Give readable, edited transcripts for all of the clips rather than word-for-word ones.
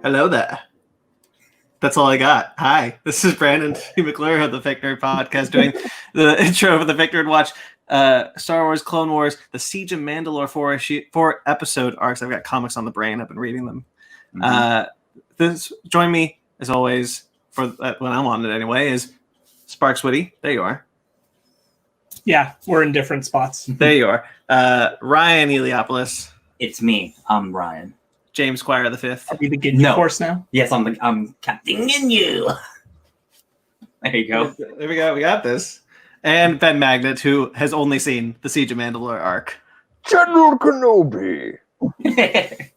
Hello there. That's all I got. Hi, this is Brandon T. McClure of the Fake Nerd Podcast doing the intro for the Fake Nerd Watch. Star Wars, Clone Wars, the Siege of Mandalore 4 episode arcs. I've got comics on the brain. I've been reading them. Join me, as always, for when I'm on it anyway, is Sparks Woody. There you are. Yeah, we're in different spots. There you are. Ryan Eliopoulos. It's me. I'm Ryan. James Squire the Fifth. Are we the Ginyu Force now? Yes, I'm Captain Ginyu. There you go. There we go. We got this. And Ben Magnet, who has only seen the Siege of Mandalore arc. General Kenobi.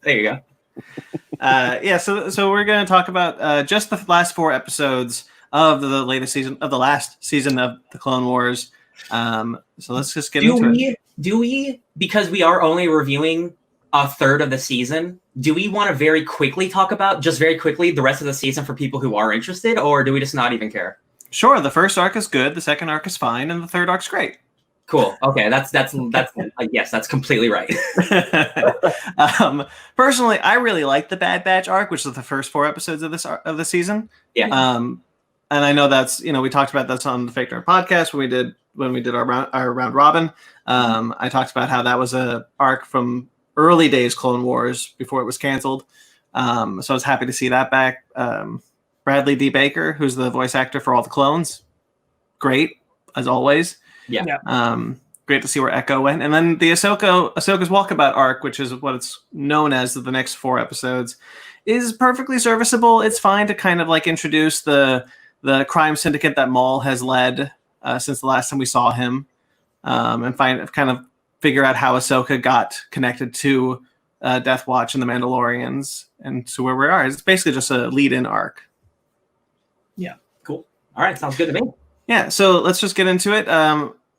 There you go. So we're going to talk about just the last 4 episodes of the latest season, of the last season of the Clone Wars. So let's just get into it. Do we, because we are only reviewing a third of the season, do we want to very quickly talk about, just very quickly, the rest of the season for people who are interested, or do we just not even care? Sure, the first arc is good, the second arc is fine, and the third arc's great. Cool. Okay, that's yes, that's completely right. Personally, I really like the Bad Batch arc, which is the first 4 episodes of the season. Yeah. And I know that's, we talked about this on the Fake Nerd podcast when we did our round robin. I talked about how that was a arc from early days Clone Wars before it was canceled. So I was happy to see that back. Bradley D. Baker, who's the voice actor for all the clones, great as always. Yeah. Great to see where Echo went. And then the Ahsoka's Walkabout arc, which is what it's known as, the next 4 episodes, is perfectly serviceable. It's fine to kind of like introduce the crime syndicate that Maul has led since the last time we saw him, and kind of figure out how Ahsoka got connected to Death Watch and the Mandalorians and to where we are. It's basically just a lead-in arc. Yeah, cool. All right, sounds good to me. Yeah, so let's just get into it.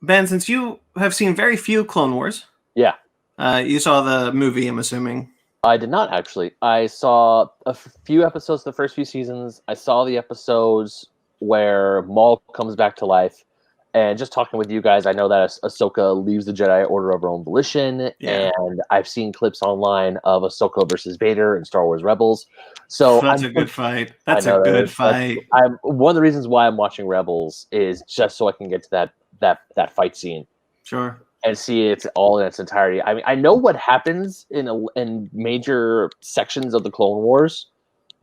Ben, since you have seen very few Clone Wars. Yeah. You saw the movie, I'm assuming. I did not, actually. I saw a few episodes of the first few seasons. I saw the episodes where Maul comes back to life. And just talking with you guys, I know that Ahsoka leaves the Jedi Order of her own volition. Yeah. And I've seen clips online of Ahsoka versus Vader in Star Wars Rebels. So that's a good fight. That's a good fight. One of the reasons why I'm watching Rebels is just so I can get to that fight scene. Sure. And see it all in its entirety. I mean, I know what happens in major sections of the Clone Wars,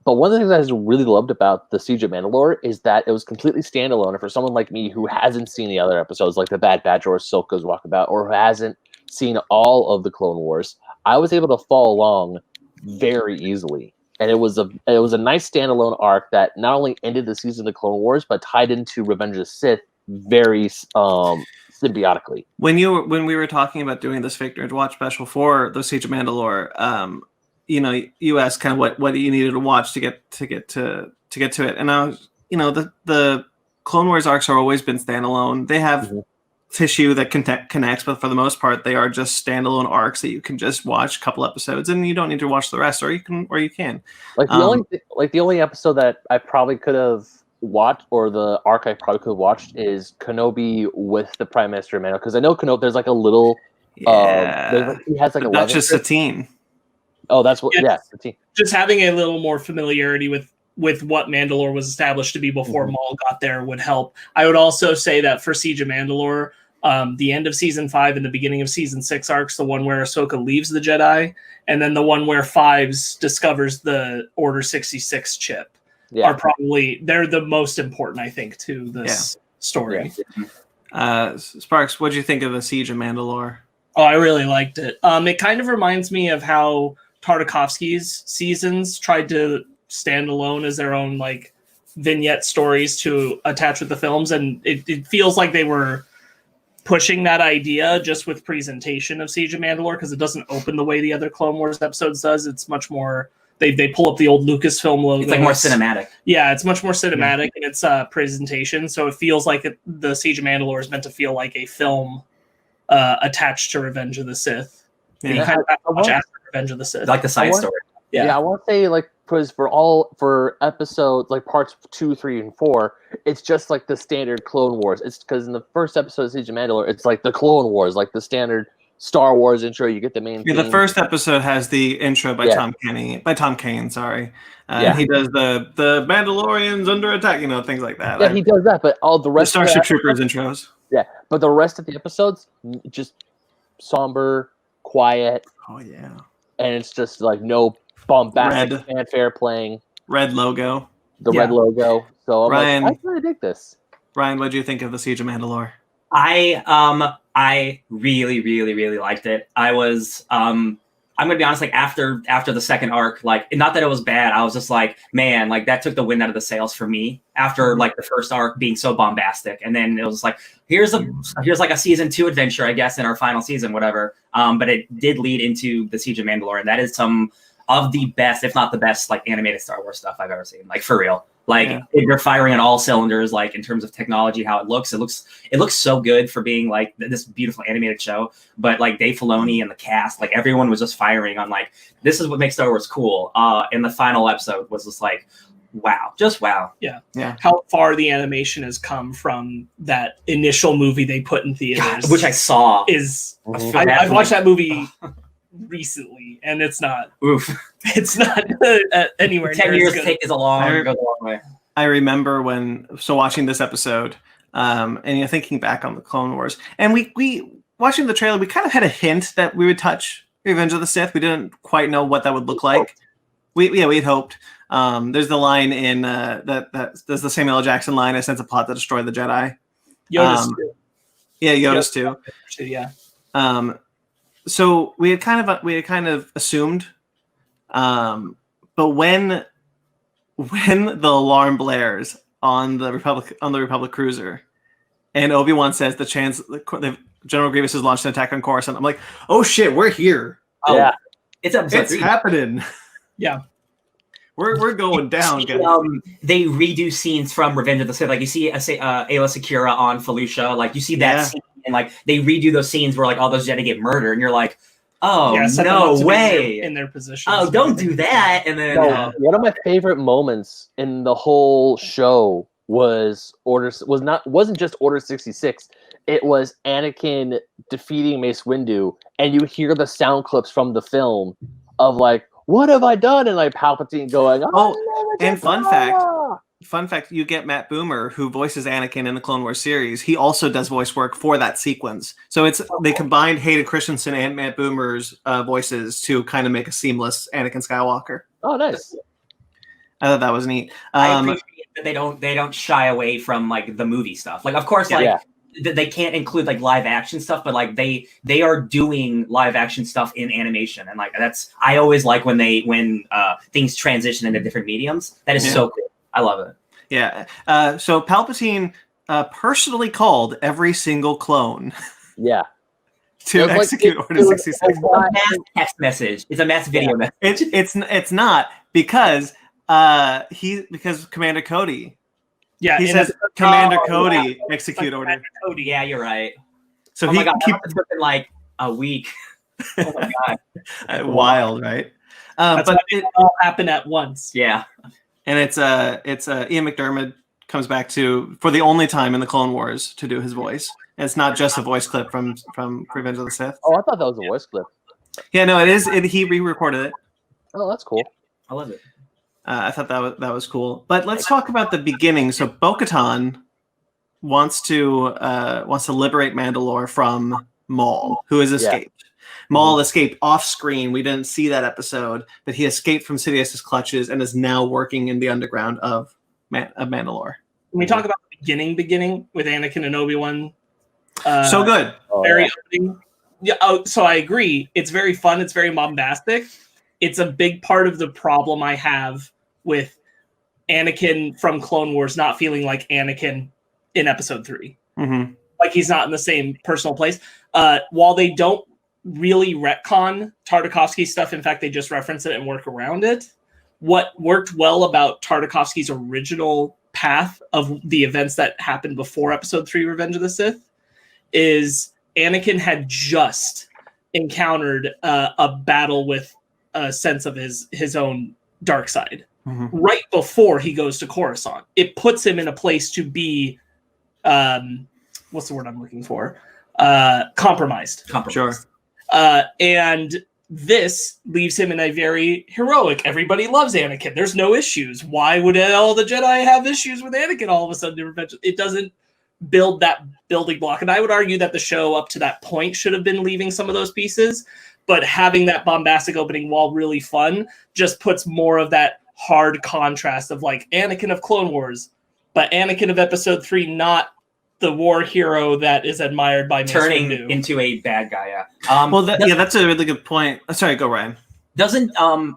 but one of the things I really loved about the Siege of Mandalore is that it was completely standalone. And for someone like me who hasn't seen the other episodes, like the Bad Batch or Ahsoka's Walkabout, or who hasn't seen all of the Clone Wars, I was able to follow along very easily. And it was a nice standalone arc that not only ended the season of the Clone Wars, but tied into Revenge of the Sith very symbiotically. When we were talking about doing this Fake Nerd Watch special for the Siege of Mandalore, you asked kind of what you needed to watch to get to it, and I was, the Clone Wars arcs are always been standalone. They have tissue that connects, but for the most part, they are just standalone arcs that you can just watch a couple episodes, and you don't need to watch the rest, or you can. Like the only episode that I probably could have watched, or the arc I probably could have watched, is Kenobi with the Prime Minister Mando, because I know Kenobi. There's like a little. Yeah. He has like a. That's just Satine. Oh, that's what. Yeah, just having a little more familiarity with what Mandalore was established to be before Maul got there would help. I would also say that for Siege of Mandalore, the end of season 5 and the beginning of season 6 arcs, the one where Ahsoka leaves the Jedi, and then the one where Fives discovers the Order 66 chip, are probably they're the most important, I think, to this story. Yeah. Sparks, what did you think of the Siege of Mandalore? Oh, I really liked it. It kind of reminds me of how Tartakovsky's seasons tried to stand alone as their own like vignette stories to attach with the films, and it feels like they were pushing that idea just with presentation of Siege of Mandalore, because it doesn't open the way the other Clone Wars episodes does. It's much more they pull up the old Lucasfilm logo. It's like more cinematic. Yeah, it's much more cinematic in its presentation. So it feels like the Siege of Mandalore is meant to feel like a film attached to Revenge of the Sith. Yeah. You kind of have to watch after Revenge of the Sith, like the side story. Yeah, I want to say like because for episodes like parts 2, 3, and 4, it's just like the standard Clone Wars. It's because in the first episode of Siege of Mandalore, it's like the Clone Wars, like the standard Star Wars intro. You get the main. Yeah, the theme. first episode has the intro by Tom Kane. Sorry, and he does the Mandalorians under attack. Things like that. Yeah, he does that, but all the The rest. Starship Troopers intros. Yeah, but the rest of the episodes just somber, quiet. Oh yeah, and it's just like no bombastic fanfare playing. Red logo. The red logo. So I'm Ryan, like, I really dig this. Ryan, what do you think of the Siege of Mandalore? I really, really, really liked it. I was I'm gonna be honest, like after the second arc, like not that it was bad, I was just like, man, like that took the wind out of the sails for me after like the first arc being so bombastic. And then it was like, here's like a season 2 adventure, I guess, in our final season, whatever. But it did lead into the Siege of Mandalore, and that is some of the best, if not the best, like animated Star Wars stuff I've ever seen. Like for real. Like they're firing on all cylinders, like in terms of technology, how it looks so good for being like this beautiful animated show. But like Dave Filoni and the cast, like everyone was just firing on like, this is what makes Star Wars cool. And the final episode was just like, wow, just wow. Yeah. How far the animation has come from that initial movie they put in theaters, God, which I saw. I've watched that movie recently, and it's not. Oof. It's not anywhere. 10 years is a long way. I remember watching this episode, and thinking back on the Clone Wars, and we watching the trailer, we kind of had a hint that we would touch Revenge of the Sith. We didn't quite know what that would look like. We'd hoped. There's the line in that there's the Samuel L. Jackson line, "I sense a plot to destroy the Jedi." Yoda's too. Yeah, Yoda's too. Yeah. So we had kind of assumed, but when the alarm blares on the Republic cruiser, and Obi-Wan says the General Grievous has launched an attack on Coruscant, I'm like, oh shit, we're here. Oh, yeah, it's happening. Yeah. We're going down, guys. They redo scenes from Revenge of the Sith. Like you see Ayla Secura on Felucia. Like you see that scene, and like they redo those scenes where like all those Jedi get murdered, and you're like, oh no way, in their position. Oh, don't do that. And then one of my favorite moments in the whole show wasn't just Order 66. It was Anakin defeating Mace Windu, and you hear the sound clips from the film of like, what have I done? And like Palpatine going, and fun fact, you get Matt Boomer, who voices Anakin in the Clone Wars series. He also does voice work for that sequence. So they combined Hayden Christensen and Matt Boomer's voices to kind of make a seamless Anakin Skywalker. Oh, nice. I thought that was neat. I appreciate that they don't shy away from like the movie stuff. Like, of course, they can't include like live action stuff, but like they are doing live action stuff in animation, and like I always like when things transition into different mediums. That is so cool. I love it. Yeah. So Palpatine personally called every single clone. Yeah. To execute Order 66. It's a mass text message. It's a mass video message. It's not because Commander Cody. Yeah, he says Commander Cody execute order. Commander Cody. Yeah, you're right. So my God, that was within like a week. Oh my God. Wild, right? But it all happened at once. Yeah. And it's Ian McDiarmid comes back for the only time in the Clone Wars to do his voice. And it's not just a voice clip from Revenge of the Sith. Oh, I thought that was a voice clip. Yeah, no, it is. He re-recorded it. Oh, that's cool. I love it. I thought that was cool. But let's talk about the beginning. So Bo-Katan wants to liberate Mandalore from Maul, who has escaped. Maul escaped off screen. We didn't see that episode, but he escaped from Sidious's clutches and is now working in the underground of Mandalore. When we talk about the beginning with Anakin and Obi-Wan, so good. Very opening. Yeah. Oh, so I agree. It's very fun. It's very bombastic. It's a big part of the problem I have with Anakin from Clone Wars not feeling like Anakin in Episode 3. Mm-hmm. Like he's not in the same personal place. While they don't really retcon Tartakovsky's stuff, in fact, they just reference it and work around it. What worked well about Tartakovsky's original path of the events that happened before Episode 3, Revenge of the Sith, is Anakin had just encountered a battle with a sense of his own dark side. Mm-hmm. Right before he goes to Coruscant. It puts him in a place to be, what's the word I'm looking for? Compromised. Sure. And this leaves him in a very heroic, everybody loves Anakin, there's no issues. Why would all the Jedi have issues with Anakin all of a sudden in Revenge? It doesn't build that building block. And I would argue that the show up to that point should have been leaving some of those pieces, but having that bombastic opening, while really fun, just puts more of that hard contrast of like Anakin of Clone Wars, but Anakin of Episode 3, not the war hero that is admired by Mace turning Windu. into a bad guy. Yeah. That's a really good point. Sorry, go Ryan. Doesn't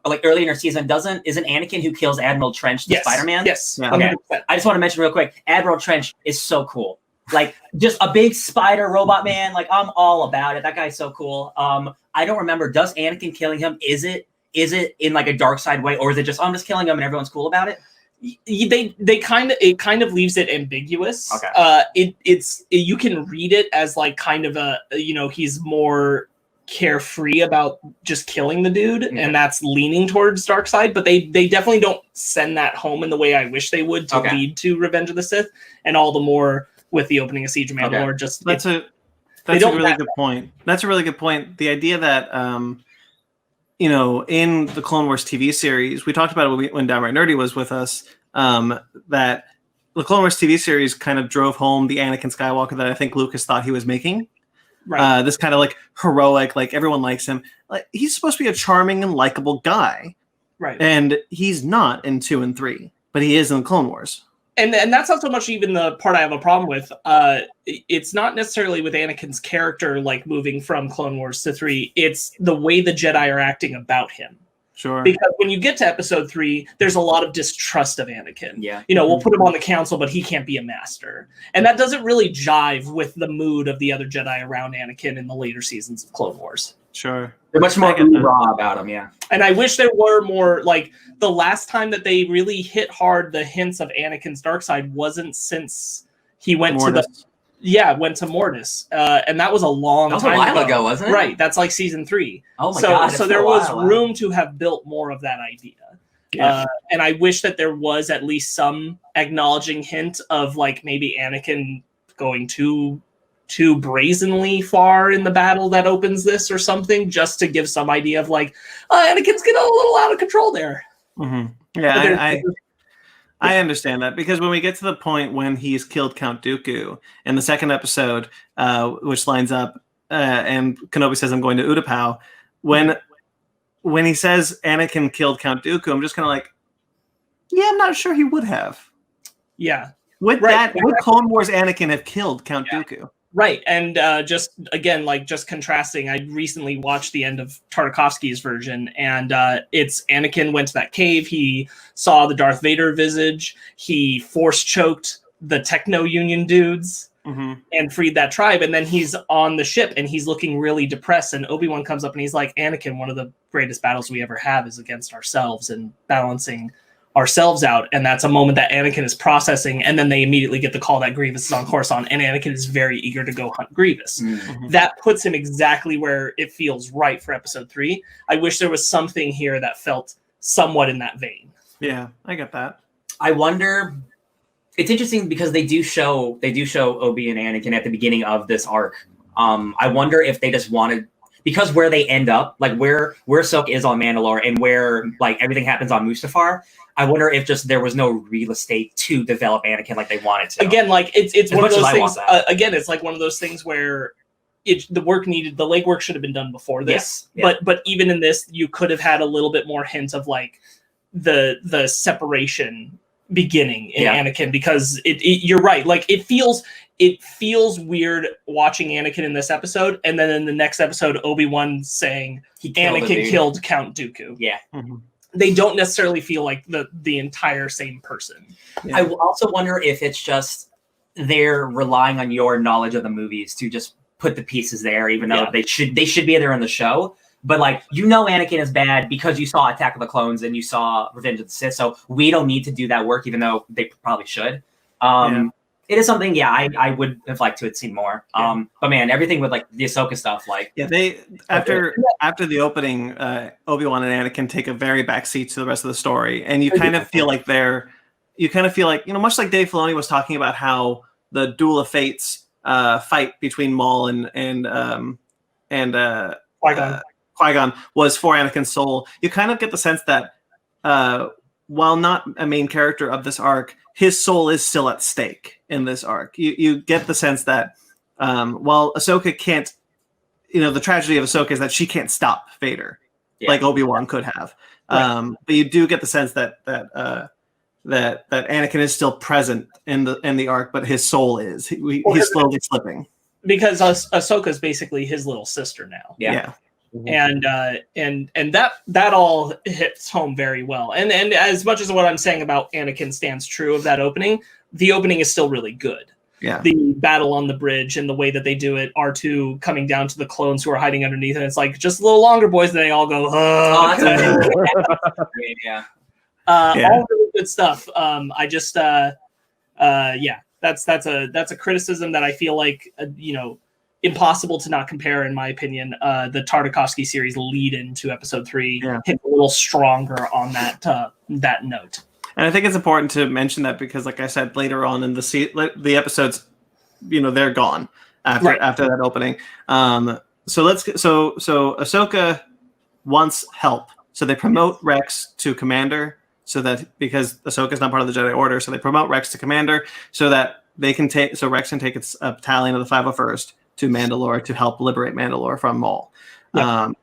like early in our season isn't Anakin who kills Admiral Trench the Spider-Man? Yes. Yeah. Okay. I just want to mention real quick, Admiral Trench is so cool. Like just a big spider robot man. Like I'm all about it. That guy's so cool. I don't remember. Does Anakin killing him? Is it in like a dark side way, or is it just I'm just killing him and everyone's cool about it? It kind of leaves it ambiguous. Okay. It's you can read it as like kind of a he's more carefree about just killing the dude, and that's leaning towards dark side, but they definitely don't send that home in the way I wish they would to lead to Revenge of the Sith, and all the more with the opening of Siege of Mandalore. Just that's a really good point. That's a really good point. The idea that in the Clone Wars TV series, we talked about it when Downright Nerdy was with us, that the Clone Wars TV series kind of drove home the Anakin Skywalker that I think Lucas thought he was making. Right. This kind of like heroic, like everyone likes him. Like he's supposed to be a charming and likable guy. Right. And he's not in 2 and 3, but he is in the Clone Wars. And that's not so much even the part I have a problem with. It's not necessarily with Anakin's character, like moving from Clone Wars to 3. It's the way the Jedi are acting about him. Sure. Because when you get to Episode 3, there's a lot of distrust of Anakin. Yeah. We'll put him on the council, but he can't be a master. And that doesn't really jive with the mood of the other Jedi around Anakin in the later seasons of Clone Wars. Sure. They're much more raw about him, yeah. And I wish there were more, like, the last time that they really hit hard the hints of Anakin's dark side wasn't since he went Mortis. went to Mortis. And that was a long time while ago, wasn't it? Right, that's like season 3. Oh my God. So there was room to have built more of that idea. Yeah. And I wish that there was at least some acknowledging hint of, like, maybe Anakin going too brazenly far in the battle that opens this or something, just to give some idea of like, Anakin's getting a little out of control there. Mm-hmm. Yeah, I understand that, because when we get to the point when he's killed Count Dooku in the second episode, which lines up, and Kenobi says, "I'm going to Utapau," when he says Anakin killed Count Dooku, I'm just kind of like, yeah, I'm not sure he would have. Yeah. Would Clone Wars Anakin have killed Count Dooku? Right, and just contrasting, I recently watched the end of Tartakovsky's version, and it's Anakin went to that cave, he saw the Darth Vader visage, he force-choked the Techno-Union dudes, and freed that tribe, and then he's on the ship, and he's looking really depressed, and Obi-Wan comes up, and he's like, Anakin, one of the greatest battles we ever have is against ourselves, and balancing ourselves out, and that's a moment that Anakin is processing, and then they immediately get the call that Grievous is on Coruscant, and Anakin is very eager to go hunt Grievous. That puts him exactly where it feels right for Episode 3. I wish there was something here that felt somewhat in that vein. Yeah, I get that. I wonder. It's interesting because they do show Obi and Anakin at the beginning of this arc. I wonder if they just wanted, because where they end up, like where Ahsoka is on Mandalore and where like everything happens on Mustafar, I wonder if just there was no real estate to develop Anakin like they wanted to. Again, like it's one of those things. Again, it's like one of those things where the legwork should have been done before this. Yes. But even in this, you could have had a little bit more hint of like the separation beginning in Anakin, because you're right. Like it feels weird watching Anakin in this episode, and then in the next episode, Obi-Wan saying Anakin killed Count Dooku. Yeah. They don't necessarily feel like the entire same person. Yeah. I also wonder if it's just they're relying on your knowledge of the movies to just put the pieces there, even though they should be there in the show. But like, Anakin is bad because you saw Attack of the Clones and you saw Revenge of the Sith, so we don't need to do that work, even though they probably should. It is something, I would have liked to have seen more. But man, everything with like the Ahsoka stuff, like they after the opening, Obi-Wan and Anakin take a very back seat to the rest of the story, and you kind of feel like much like Dave Filoni was talking about how the Duel of Fates fight between Maul and Qui-Gon was for Anakin's soul. You kind of get the sense that while not a main character of this arc, his soul is still at stake in this arc. You get the sense that while Ahsoka can't, the tragedy of Ahsoka is that she can't stop Vader like Obi-Wan could have. Right. But you do get the sense that Anakin is still present in the arc, but his soul is. He's slowly slipping. Because Ahsoka is basically his little sister now. Yeah. And that all hits home very well. And as much as what I'm saying about Anakin stands true of that opening, the opening is still really good. Yeah. The battle on the bridge and the way that they do it, R2 coming down to the clones who are hiding underneath, and it's like, just a little longer, boys, and they all go, oh, yeah. All really good stuff. That's a criticism that I feel like impossible to not compare, in my opinion. The Tartakovsky series lead into episode 3 hit a little stronger on that note. And I think it's important to mention that because, like I said, later on in the episodes, they're gone after that opening. So Ahsoka wants help, so they promote Rex to commander. So that because Ahsoka is not part of the Jedi Order, so they promote Rex to commander, so that Rex can take its battalion of the 501st to Mandalore to help liberate Mandalore from Maul. Yep.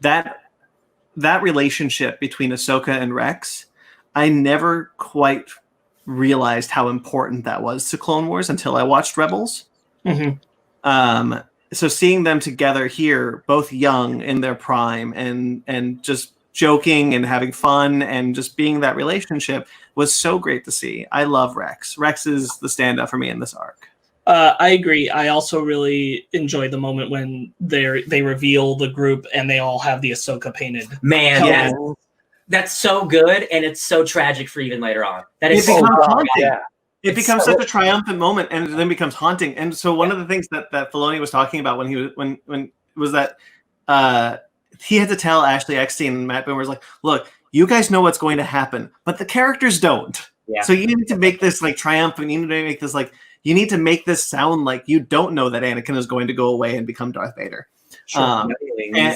That relationship between Ahsoka and Rex, I never quite realized how important that was to Clone Wars until I watched Rebels. Mm-hmm. So seeing them together here, both young in their prime and just joking and having fun and just being that relationship was so great to see. I love Rex. Rex is the standout for me in this arc. I agree. I also really enjoy the moment when they reveal the group and they all have the Ahsoka painted. Man, yeah. That's so good, and it's so tragic for even later on. That is so haunting. Yeah. It becomes such a triumphant moment, and it then becomes haunting. And so one of the things that Filoni was talking about when was that he had to tell Ashley Eckstein and Matt Boomer's like, look, you guys know what's going to happen, but the characters don't. Yeah. So you need to make this like triumphant. You need to make this like you need to make this sound like you don't know that Anakin is going to go away and become Darth Vader. Sure.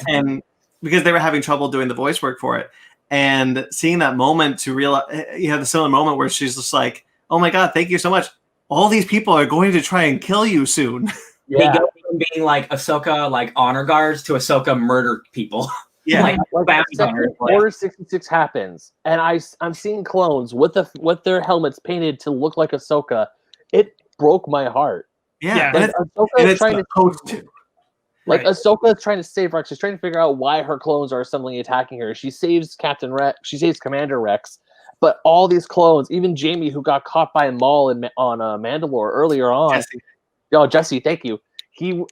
And because they were having trouble doing the voice work for it. And seeing that moment to realize, you have the similar moment where she's just like, oh my God, thank you so much. All these people are going to try and kill you soon. Yeah. They go from being like Ahsoka, like honor guards, to Ahsoka murder people. Yeah. Order 66 happens, and I'm seeing clones with their helmets painted to look like Ahsoka. It broke my heart. Yeah. And Ahsoka is trying to. Like, right. Ahsoka is trying to save Rex. She's trying to figure out why her clones are suddenly attacking her. She saves Captain Rex. She saves Commander Rex. But all these clones, even Jamie, who got caught by Maul on Mandalore earlier on. Jesse, thank you.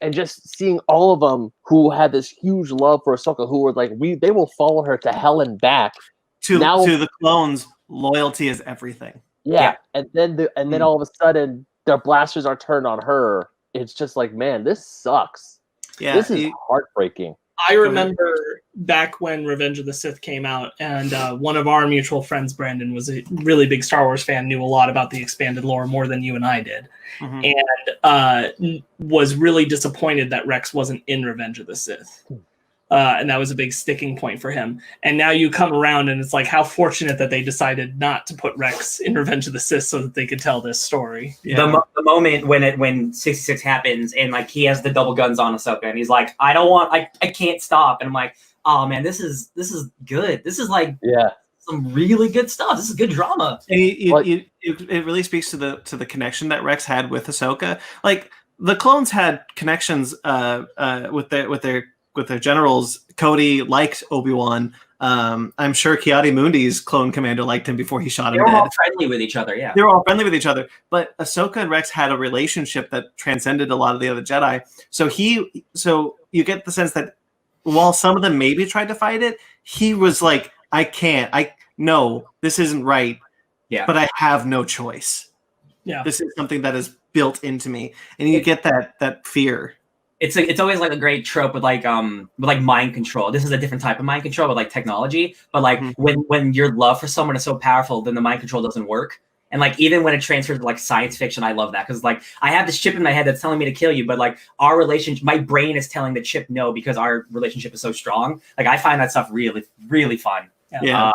And just seeing all of them who had this huge love for Ahsoka, who were like, they will follow her to hell and back. To the clones, loyalty is everything. Yeah. And then all of a sudden, their blasters are turned on her. It's just like, man, this sucks. Yeah, this is heartbreaking. I remember back when Revenge of the Sith came out, and one of our mutual friends, Brandon, was a really big Star Wars fan, knew a lot about the expanded lore, more than you and I did, and was really disappointed that Rex wasn't in Revenge of the Sith. And that was a big sticking point for him. And now you come around, and it's like, how fortunate that they decided not to put Rex in Revenge of the Sith so that they could tell this story. Yeah. The moment when 66 happens, and like he has the double guns on Ahsoka, and he's like, I can't stop. And I'm like, oh man, this is good. This is like some really good stuff. This is good drama. And it really speaks to the connection that Rex had with Ahsoka. Like the clones had connections with their generals. Cody liked Obi-Wan. I'm sure Kiadi Mundi's clone commander liked him before he shot him dead. They were all friendly with each other, yeah. They were all friendly with each other. But Ahsoka and Rex had a relationship that transcended a lot of the other Jedi. So you get the sense that while some of them maybe tried to fight it, he was like, no, this isn't right. Yeah. But I have no choice. Yeah. This is something that is built into me. And you get that fear. It's always like a great trope with like mind control. This is a different type of mind control with like technology, but like when your love for someone is so powerful, then the mind control doesn't work. And like even when it transfers to like science fiction, I love that because like I have this chip in my head that's telling me to kill you, but like our relationship, my brain is telling the chip no because our relationship is so strong. Like I find that stuff really, really fun. Yeah.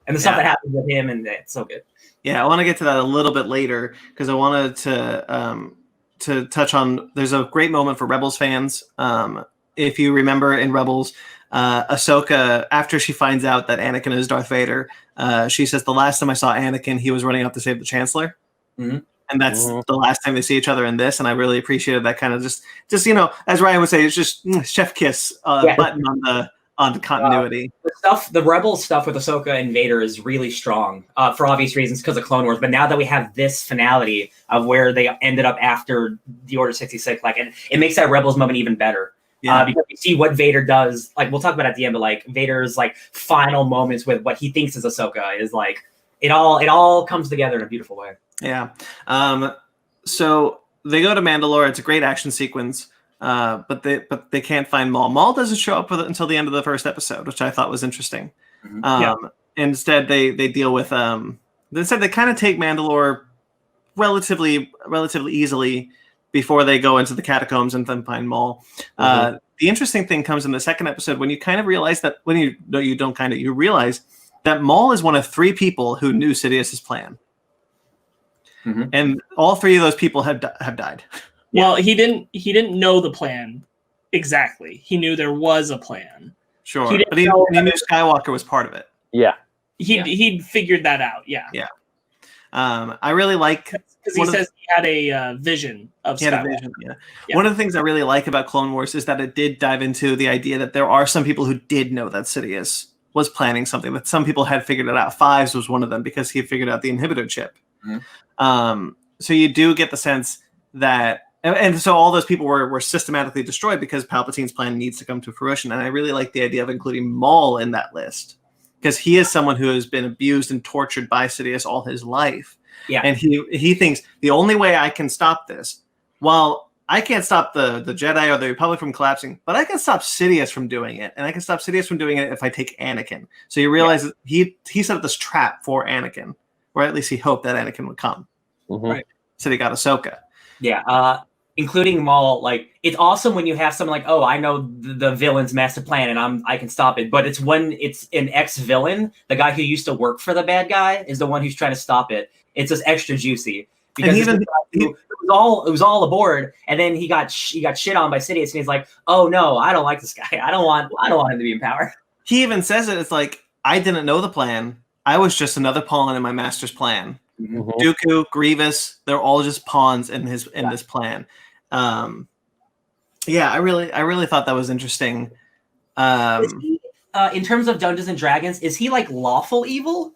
And the stuff that happens with him, and it's so good. Yeah, I want to get to that a little bit later because I wanted to touch on. There's a great moment for Rebels fans. If you remember in Rebels, Ahsoka, after she finds out that Anakin is Darth Vader, she says, "The last time I saw Anakin, he was running out to save the Chancellor." Mm-hmm. And that's the last time they see each other in this, and I really appreciated that kind of just as Ryan would say, it's just chef kiss button on the continuity. The Rebel stuff with Ahsoka and Vader is really strong for obvious reasons because of Clone Wars. But now that we have this finality of where they ended up after the Order 66, like, and it makes that Rebels moment even better. Yeah. Because you see what Vader does. Like we'll talk about it at the end, but like Vader's like final moments with what he thinks is Ahsoka is like it all comes together in a beautiful way. Yeah. So they go to Mandalore. It's a great action sequence. But they can't find Maul. Maul doesn't show up until the end of the first episode, which I thought was interesting. Instead, they deal with instead they kind of take Mandalore relatively easily before they go into the catacombs and then find Maul. The interesting thing comes in the second episode when you kind of realize that you realize that Maul is one of 3 people who knew Sidious's plan, and all 3 of those people have died. Well, he didn't know the plan exactly. He knew there was a plan. Sure, but he knew Skywalker was part of it. Yeah. He'd figured that out. Yeah. Yeah. I really like because he says he had a vision of Skywalker. He had a vision, yeah. One of the things I really like about Clone Wars is that it did dive into the idea that there are some people who did know that Sidious was planning something, that some people had figured it out. Fives was one of them because he figured out the inhibitor chip. So you do get the sense that and so all those people were systematically destroyed because Palpatine's plan needs to come to fruition. And I really like the idea of including Maul in that list because he is someone who has been abused and tortured by Sidious all his life. Yeah. And he thinks the only way I can stop this, well, I can't stop the Jedi or the Republic from collapsing, but I can stop Sidious from doing it. And I can stop Sidious from doing it if I take Anakin. So you realize that he set up this trap for Anakin, or at least he hoped that Anakin would come. Right. So he got Ahsoka. Yeah. Including Maul, like it's awesome when you have someone like, oh, I know the villain's master plan and I can stop it. But it's when it's an ex-villain, the guy who used to work for the bad guy is the one who's trying to stop it. It's just extra juicy because it was all aboard, and then he got shit on by Sidious, and he's like, oh no, I don't like this guy. I don't want him to be in power. He even says it. It's like I didn't know the plan. I was just another pawn in my master's plan. Dooku, Grievous, they're all just pawns in this plan. I really thought that was interesting. Is he, in terms of Dungeons and Dragons, is he like lawful evil?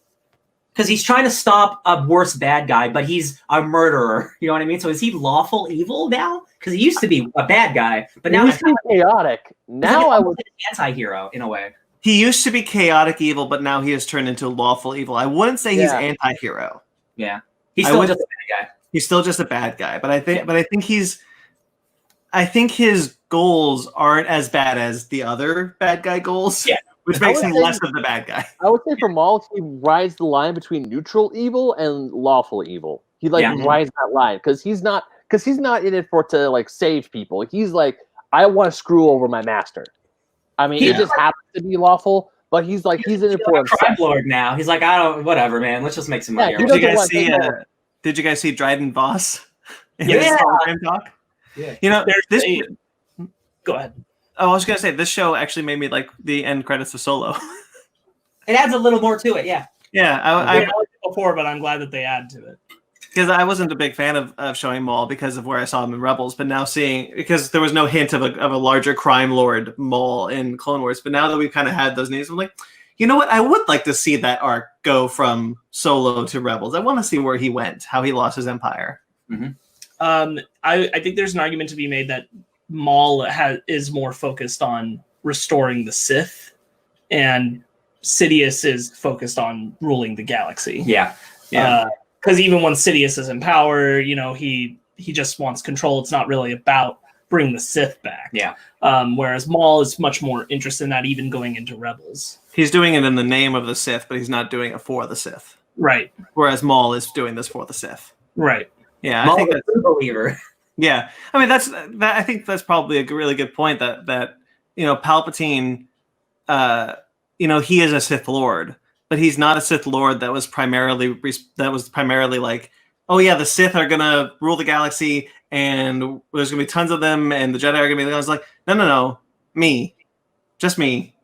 Because he's trying to stop a worse bad guy, but he's a murderer. You know what I mean? So is he lawful evil now? Because he used to be a bad guy, but now he's chaotic. Now I would an anti-hero in a way. He used to be chaotic evil, but now he has turned into lawful evil. I wouldn't say he's anti-hero. Yeah, he's still just a bad guy. He's still just a bad guy, but I think his goals aren't as bad as the other bad guy goals. Yeah. Which makes him less of the bad guy. I would say for Maul, he rides the line between neutral evil and lawful evil. He rides that line because he's not in it to like save people. He's like, I want to screw over my master. I mean, it just happens to be lawful, but he's in it for himself. Crime lord now. He's like, whatever, man. Let's just make some money. Did you guys see Dryden Voss? Talk? Yeah. You know, Go ahead. Oh, I was gonna say this show actually made me like the end credits of Solo. It adds a little more to it, yeah. Yeah, I liked it before, but I'm glad that they add to it. Because I wasn't a big fan of showing Maul because of where I saw him in Rebels, but now because there was no hint of a larger crime lord Maul in Clone Wars, but now that we've kind of had those names, I'm like, you know what? I would like to see that arc go from Solo to Rebels. I want to see where he went, how he lost his empire. I think there's an argument to be made that Maul is more focused on restoring the Sith, and Sidious is focused on ruling the galaxy. Yeah. Because even when Sidious is in power, he just wants control. It's not really about bringing the Sith back. Yeah. Whereas Maul is much more interested in that, even going into Rebels. He's doing it in the name of the Sith, but he's not doing it for the Sith. Right. whereas Maul is doing this for the Sith. Right. Yeah, Maul I think is a true believer. Yeah, I mean I think that's probably a really good point that Palpatine, he is a Sith Lord, but he's not a Sith Lord that was primarily like, oh yeah, the Sith are gonna rule the galaxy and there's gonna be tons of them and the Jedi are gonna be. I was like, no, just me,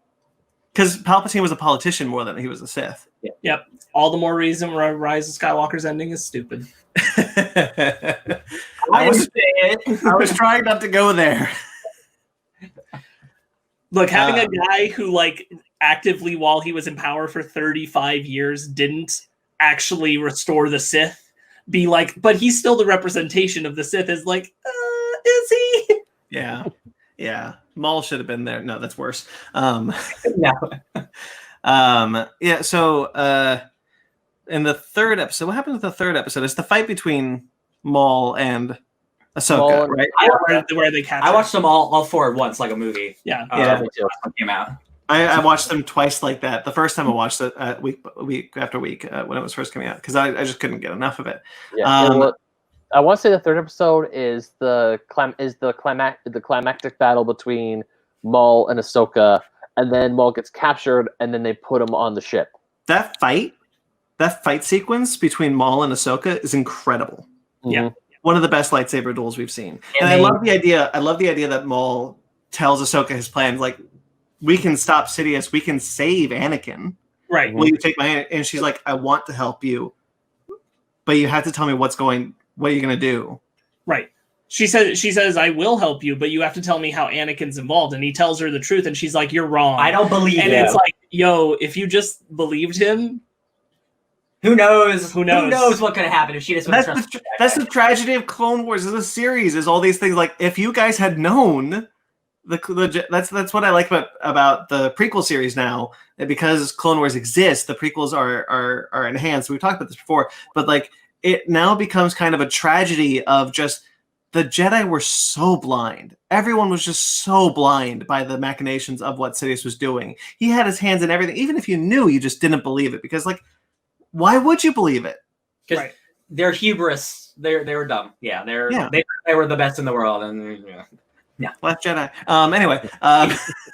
because Palpatine was a politician more than he was a Sith. Yep. All the more reason why Rise of Skywalker's ending is stupid. I was trying not to go there. Look, having a guy who like actively, while he was in power for 35 years, didn't actually restore the Sith, be like, but he's still the representation of the Sith, is like, is he? Yeah. Maul should have been there. No, that's worse. No. Yeah. So, in the third episode, what happened with the third episode? It's the fight between Maul and Ahsoka, right? Where they captured. I watched them all four at once, like a movie. Yeah. When it came out. I watched them twice like that. The first time I watched it week after week when it was first coming out, because I just couldn't get enough of it. Yeah. I want to say the third episode is the climactic battle between Maul and Ahsoka, and then Maul gets captured, and then they put him on the ship. That fight sequence between Maul and Ahsoka is incredible. Yeah. One of the best lightsaber duels we've seen. And I love the idea that Maul tells Ahsoka his plan, like, we can stop Sidious, we can save Anakin. Right. Will you take my hand? And she's like, I want to help you, but you have to tell me what are you gonna do? Right. She says, I will help you, but you have to tell me how Anakin's involved. And he tells her the truth, and she's like, you're wrong. I don't believe it. And it's like, yo, if you just believed him, who knows? Who knows what could have happened if she just That's the tragedy of Clone Wars as a series, is all these things. Like, if you guys had known that's what I like about the prequel series now, because Clone Wars exists, the prequels are enhanced. We've talked about this before, but like, it now becomes kind of a tragedy of just the Jedi were so blind. Everyone was just so blind by the machinations of what Sidious was doing. He had his hands in everything. Even if you knew, you just didn't believe it, because like, why would you believe it? Because they're hubris. They were dumb. Yeah, they were the best in the world, and Last Jedi. Anyway,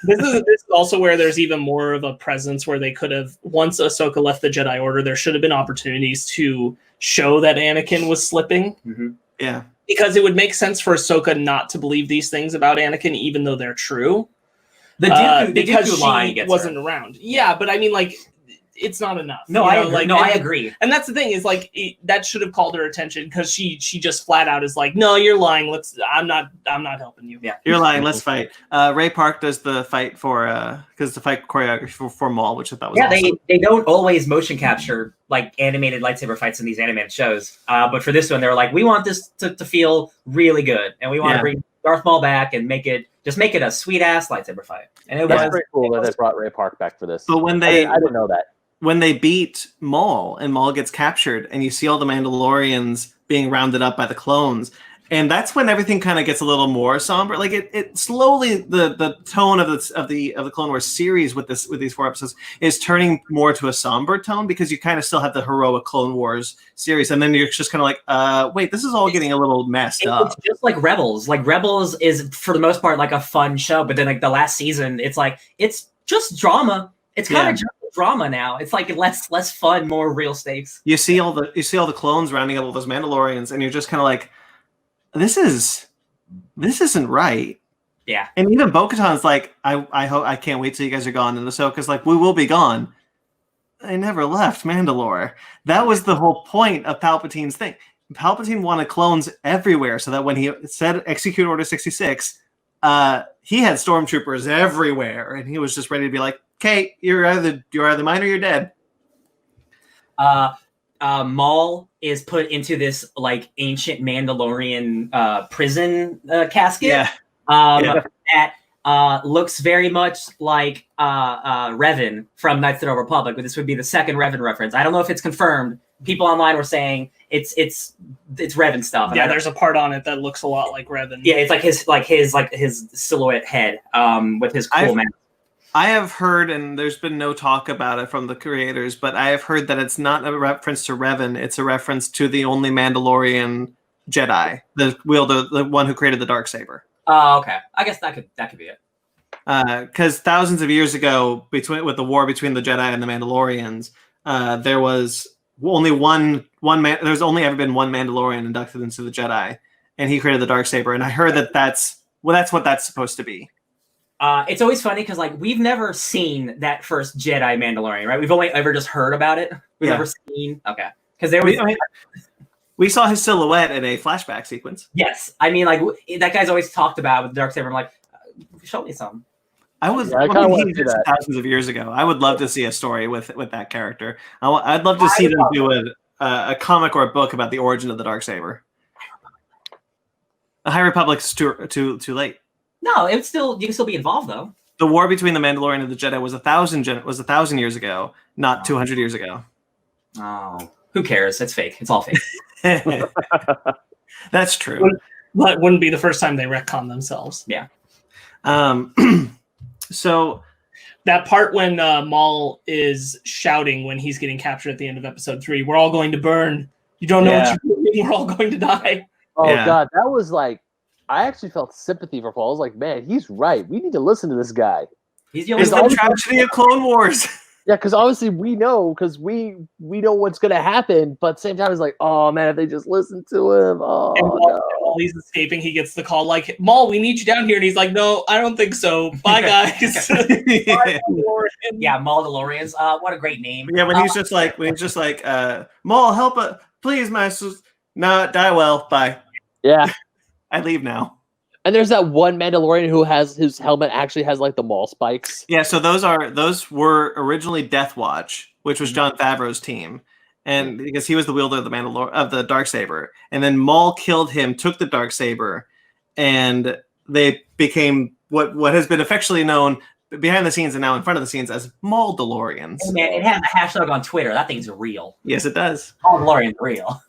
this is also where there's even more of a presence where they could have, once Ahsoka left the Jedi Order, there should have been opportunities to show that Anakin was slipping. Mm-hmm. Yeah, because it would make sense for Ahsoka not to believe these things about Anakin, even though they're true. The Dooku because she wasn't around. Yeah, but I mean, like, it's not enough. No, I agree. And that's the thing, is like, that should have called her attention, because she just flat out is like, no, you're lying. I'm not helping you. Yeah, you're lying. Let's fight. Ray Park does the fight because the fight choreography for Maul, which I thought was awesome. They don't always motion capture like animated lightsaber fights in these animated shows, but for this one, they were like, we want this to feel really good, and we want to bring Darth Maul back and make it a sweet ass lightsaber fight. And it was pretty cool that they brought Ray Park back for this. But when I didn't know that. When they beat Maul and Maul gets captured, and you see all the Mandalorians being rounded up by the clones, and that's when everything kind of gets a little more somber. Like it slowly, the tone of the Clone Wars series with these 4 episodes is turning more to a somber tone, because you kind of still have the heroic Clone Wars series, and then you're just kind of like, wait, this is all getting a little messed up. It's just like Rebels. Like, Rebels is for the most part like a fun show, but then like the last season, it's like, it's just drama. It's kind of just drama now. It's like less fun, more real stakes. You see all the clones rounding up all those Mandalorians, and you're just kind of like, this isn't right. Yeah. And even Bo-Katan's like, I hope, I can't wait till you guys are gone. And Ahsoka's like, we will be gone. I never left Mandalore. That was the whole point of Palpatine's thing. Palpatine wanted clones everywhere, so that when he said execute Order 66, he had stormtroopers everywhere, and he was just ready to be like, okay, you're either mine or you're dead. Maul is put into this like ancient Mandalorian prison casket. That looks very much like Revan from Knights of the Old Republic, but this would be the second Revan reference. I don't know if it's confirmed. People online were saying it's Revan stuff. Yeah, there's a part on it that looks a lot like Revan. Yeah, it's like his silhouette head with his cool mask. I have heard, and there's been no talk about it from the creators, but I have heard that it's not a reference to Revan. It's a reference to the only Mandalorian Jedi, the one who created the Darksaber. Oh, okay. I guess that could be it. Because thousands of years ago, with the war between the Jedi and the Mandalorians, there was only one man. There's only ever been one Mandalorian inducted into the Jedi, and he created the Darksaber. And I heard that's what that's supposed to be. It's always funny because like we've never seen that first Jedi Mandalorian, right? We've only ever just heard about it. We've never seen. Okay, because there was. We saw his silhouette in a flashback sequence. Yes, I mean like that guy's always talked about with the Darksaber. I'm like, show me some. I kind of want to see that thousands of years ago. I would love to see a story with that character. I'd love to see them do a comic or a book about the origin of the Darksaber. The High Republic's too late. No, you can still be involved though. The war between the Mandalorian and the Jedi was 1,000 years ago, not 200 years ago. Oh, who cares? It's fake. It's all fake. That's true. But it wouldn't be the first time they retcon themselves. Yeah. So that part when Maul is shouting when he's getting captured at the end of episode 3, we're all going to burn. You don't know what you're doing. We're all going to die. Oh God, that was like, I actually felt sympathy for Paul. I was like, man, he's right. We need to listen to this guy. He's the only tragedy of Clone Wars. Yeah, because obviously we know, we know what's gonna happen, but at the same time it's like, oh man, if they just listen to him, while he's escaping, he gets the call like, Maul, we need you down here, and he's like, no, I don't think so. Bye, guys. Yeah, Maul DeLoreans. What a great name. Yeah, when he's just like, Maul, help us, please, masters. No, die well. Bye. Yeah. I leave now. And there's that one Mandalorian whose helmet actually has like the Maul spikes. Yeah, so those were originally Death Watch, which was Jon Favreau's team, and because he was the wielder of the Darksaber, and then Maul killed him, took the Darksaber, and they became what has been affectionately known behind the scenes and now in front of the scenes as Maul DeLoreans. Hey man, it has a hashtag on Twitter. That thing's real. Yes, it does. Maul DeLorean's real.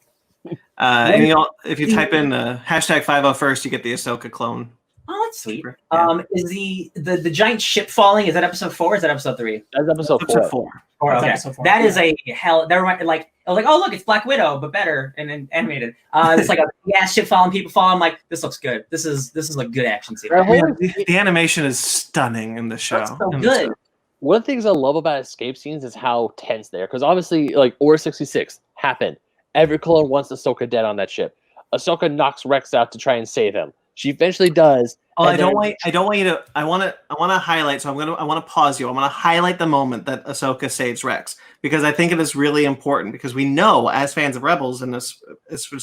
And if you type in hashtag 501st, you get the Ahsoka clone. Oh, that's sweet. Yeah. Is the giant ship falling? Is that episode 4? Or is that episode 3? That's episode 4. Okay. Episode 4. That is a hell. That reminded I was like, oh look, it's Black Widow, but better and animated. It's like a ship falling, people falling. I'm like, this looks good. This is a good action scene. The animation is stunning in the show. That's so good. One of the things I love about escape scenes is how tense they are, because obviously, like Order 66 happened. Every clone wants Ahsoka dead on that ship. Ahsoka knocks Rex out to try and save him. She eventually does. Oh, I don't want you to. I want to highlight. So I want to pause you. I want to highlight the moment that Ahsoka saves Rex, because I think it is really important, because we know, as fans of Rebels and as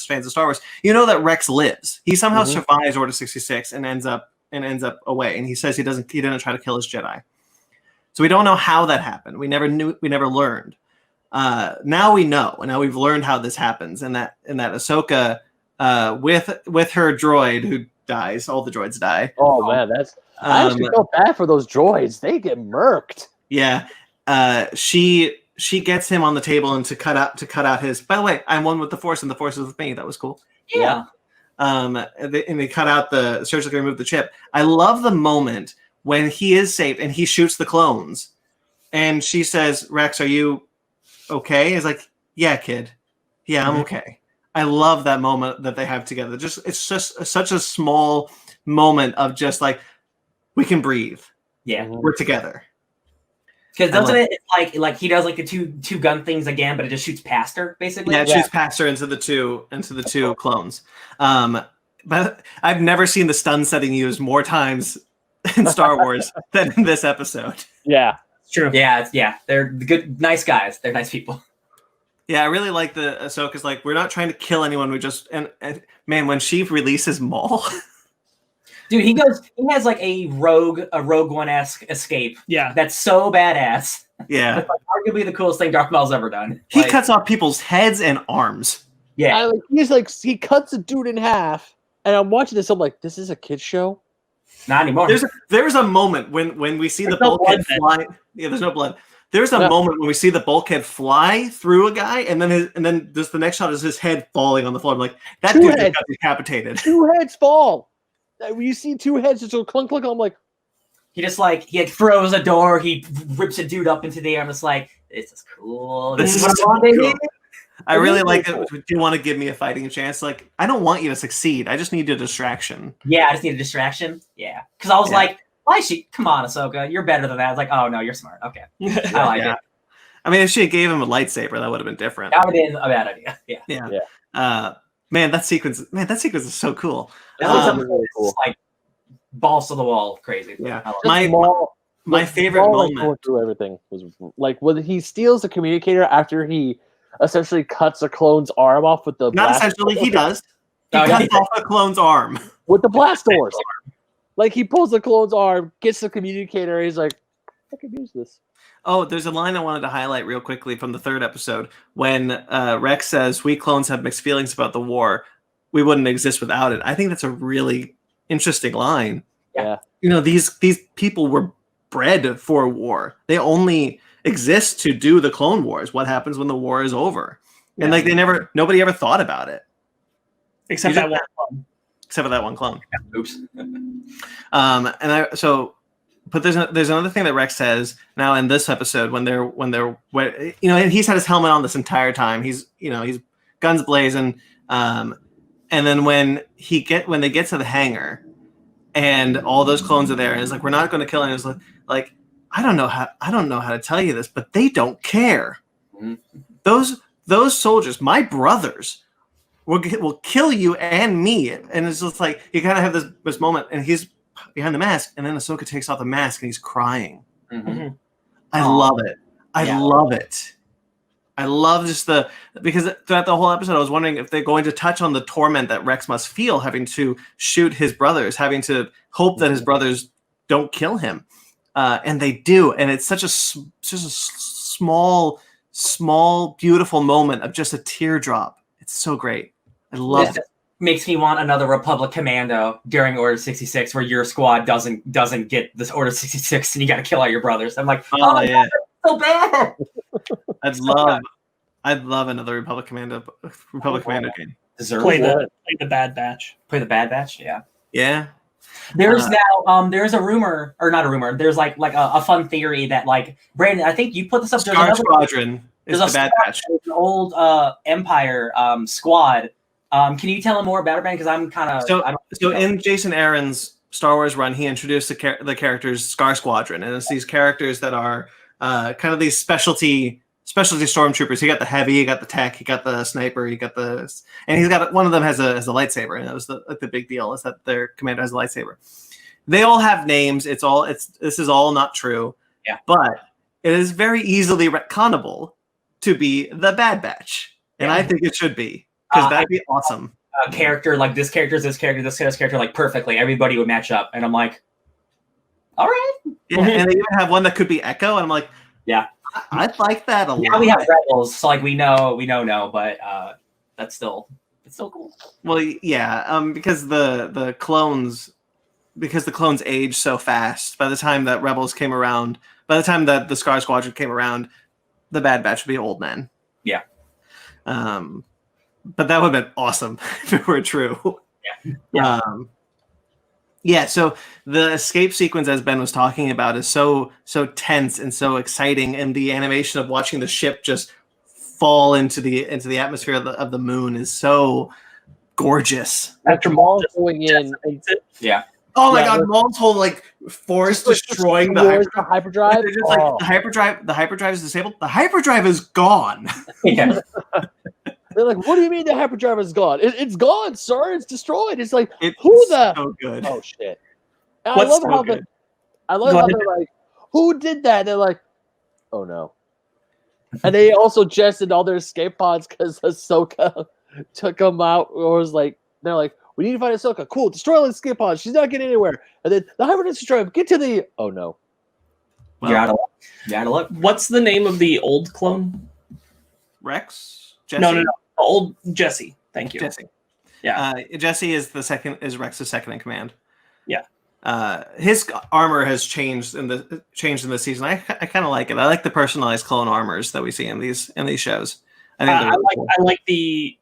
fans of Star Wars, you know that Rex lives. He somehow survives Order 66 and ends up away. And he says he didn't try to kill his Jedi. So we don't know how that happened. We never knew. We never learned. Now we know, and now we've learned how this happens, and that Ahsoka, with her droid who dies, all the droids die. Oh man, I actually felt bad for those droids. They get murked. Yeah, she gets him on the table and to cut out his. By the way, I'm one with the Force, and the Force is with me. That was cool. Yeah. And they cut out surgically remove the chip. I love the moment when he is saved and he shoots the clones, and she says, "Rex, are you okay?" He's like, "Yeah, kid. Yeah, I'm okay." I love that moment that they have together. It's just such a small moment of just like, we can breathe. Yeah, we're together. Because doesn't it like he does like the two gun things again, but it just shoots past her basically. Yeah, it shoots past her into the two clones. But I've never seen the stun setting used more times in Star Wars than in this episode. Yeah, it's true. Yeah, they're good, nice guys. They're nice people. Yeah, I really like the Ahsoka's like, we're not trying to kill anyone. We just and man, when she releases Maul, dude, he has like a Rogue One-esque escape. Yeah, that's so badass. Yeah, like, arguably the coolest thing Darth Maul's ever done. He cuts off people's heads and arms. Yeah, he cuts a dude in half, and I'm watching this. I'm like, this is a kid's show. Not anymore. There's a moment when we see the bulkhead fly. Yeah, there's no blood. There's a moment when we see the bulkhead fly through a guy, and then just the next shot is his head falling on the floor. I'm like, that dude just got decapitated. 2 heads fall. When you see 2 heads just go clunk clunk, I'm like, He just like he throws a door, he rips a dude up into the air. I'm just like, this is cool. This is what so I want, baby. cool. I really like cool. it. Do you want to give me a fighting chance? Like, I don't want you to succeed. I just need a distraction. Yeah, I just need a distraction. Yeah, because I was like, why is she? Come on, Ahsoka, you're better than that. I was like, oh no, you're smart. Okay, I like it. I mean, if she gave him a lightsaber, that would have been different. That would have been a bad idea. Yeah. Man, that sequence is so cool. That was really cool. like balls to the wall, crazy. Yeah. I love it. My favorite moment. Going through everything was like when he steals the communicator after he essentially cuts a clone's arm off with the Not blast essentially, he does. He Oh, cuts yeah. off a clone's arm. with the blast doors. Like he pulls the clone's arm, gets the communicator, and he's like, I could use this. Oh, there's a line I wanted to highlight real quickly from the 3rd episode when Rex says, "We clones have mixed feelings about the war. We wouldn't exist without it." I think that's a really interesting line. Yeah. You know, these people were bred for war. They only exist to do the Clone Wars. What happens when the war is over? And like nobody ever thought about it. Except that one clone. Except for that one clone. Oops. But there's another thing that Rex says now in this episode when and he's had his helmet on this entire time. He's guns blazing. And then when they get to the hangar and all those clones are there and it's like, we're not going to kill anyone. It's like I don't know how to tell you this, but they don't care. Mm-hmm. Those soldiers, my brothers, will kill you and me. And it's just like you kind of have this moment, and he's behind the mask, and then Ahsoka takes off the mask and he's crying. Mm-hmm. I love it. I love it. I love because throughout the whole episode, I was wondering if they're going to touch on the torment that Rex must feel having to shoot his brothers, having to hope that his brothers don't kill him. And they do. And it's such a small, beautiful moment of just a teardrop. It's so great. I love it. Makes me want another Republic Commando during Order 66 where your squad doesn't get this Order 66 and you got to kill all your brothers. I'm like, oh yeah, so bad. I'd love another Republic Commando game. Play the Bad Batch. Play the Bad Batch, yeah. Yeah. There's there's a rumor, or not a rumor. There's like a fun theory that like Brandon, I think you put this up. Star Squadron is the Bad Batch. An old Empire squad. Can you tell them more about it, Brandon? Because I'm kind of so in Jason Aaron's Star Wars run, he introduced the characters Scar Squadron, and it's these characters that are kind of these specialty stormtroopers. He got the heavy, he got the tech, he got the sniper, and he's got one of them has a lightsaber, and that was the big deal is that their commander has a lightsaber. They all have names. This is all not true. Yeah, but it is very easily retconnable to be the Bad Batch, and I think it should be because that'd be awesome. A character like this character, this character, like perfectly, everybody would match up, and I'm like, all right. Yeah, and they even have one that could be Echo, and I'm like, yeah. I'd like that a lot. Now we have Rebels, so like we know, but it's still cool. Well, yeah, because the clones age so fast. By the time that Rebels came around, by the time that the Scar Squadron came around, the Bad Batch would be old men. Yeah. But that would have been awesome if it were true. Yeah. Yeah, so the escape sequence, as Ben was talking about, is so tense and so exciting, and the animation of watching the ship just fall into the atmosphere of the moon is so gorgeous. After Maul going in, yeah. Oh my God, Maul's whole like force destroying the hyperdrive. They're just like the hyperdrive is disabled. The hyperdrive is gone. Yeah. They're like, what do you mean the hyperdrive is gone? It's gone, sir. It's destroyed. It's like, It's who the? so good. Oh shit! I love how they're like, who did that? They're like, oh no. And they also jetted all their escape pods because Ahsoka took them out. Or was like, they're like, we need to find Ahsoka. Cool, destroy the escape pods. She's not getting anywhere. And then the hyperdrive destroyed. Get to the. Oh no. Well, you're out of luck. What's the name of the old clone? Rex. Jesse? No. Old Jesse. Thank you. Jesse. Yeah. Jesse is Rex's second in command. Yeah. His armor has changed in this season. I kind of like it. I like the personalized clone armors that we see in these shows. I think I like the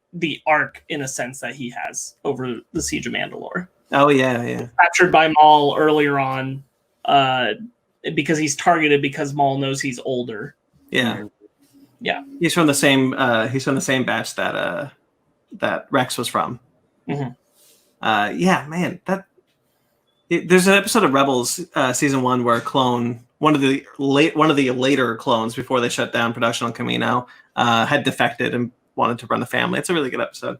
arc in a sense that he has over the Siege of Mandalore. Oh yeah. Captured by Maul earlier on, because he's targeted because Maul knows he's older. Yeah. Yeah. He's from the same batch that Rex was from. Mhm. Yeah, man, there's an episode of Rebels season 1 where one of the later clones before they shut down production on Kamino had defected and wanted to run the family. It's a really good episode.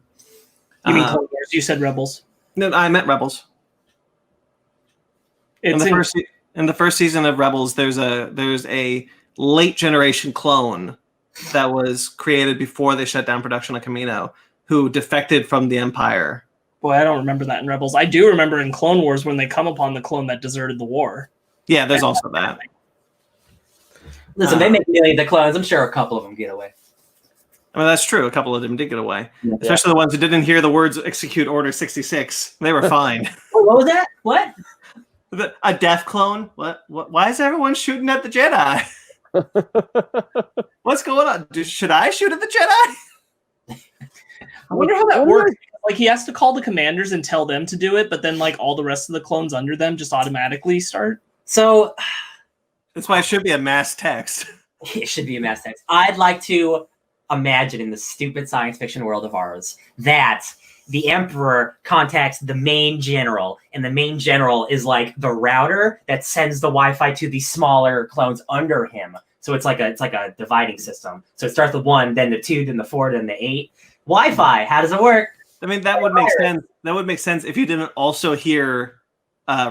You mean Clone Wars? You said Rebels. No, I meant Rebels. In the first season of Rebels, there's a late generation clone that was created before they shut down production on Kamino, who defected from the Empire. Boy, I don't remember that in Rebels. I do remember in Clone Wars when they come upon the clone that deserted the war. Yeah, there's also that. Listen, they make millions of clones. I'm sure a couple of them get away. I mean, that's true. A couple of them did get away, especially the ones who didn't hear the words "Execute Order 66." They were fine. What was that? What? A death clone? What? Why is everyone shooting at the Jedi? What's going on? Should I shoot at the Jedi? I wonder how that works. Like, he has to call the commanders and tell them to do it, but then like all the rest of the clones under them just automatically start. So that's why it should be a mass text. It should be a mass text. I'd like to imagine in the stupid science fiction world of ours that the Emperor contacts the main general, and the main general is like the router that sends the Wi-Fi to the smaller clones under him. So it's like a dividing system. So it starts with 1, then the 2, then the 4, then the 8. Wi-Fi, how does it work? I mean, that would make sense. That would make sense if you didn't also hear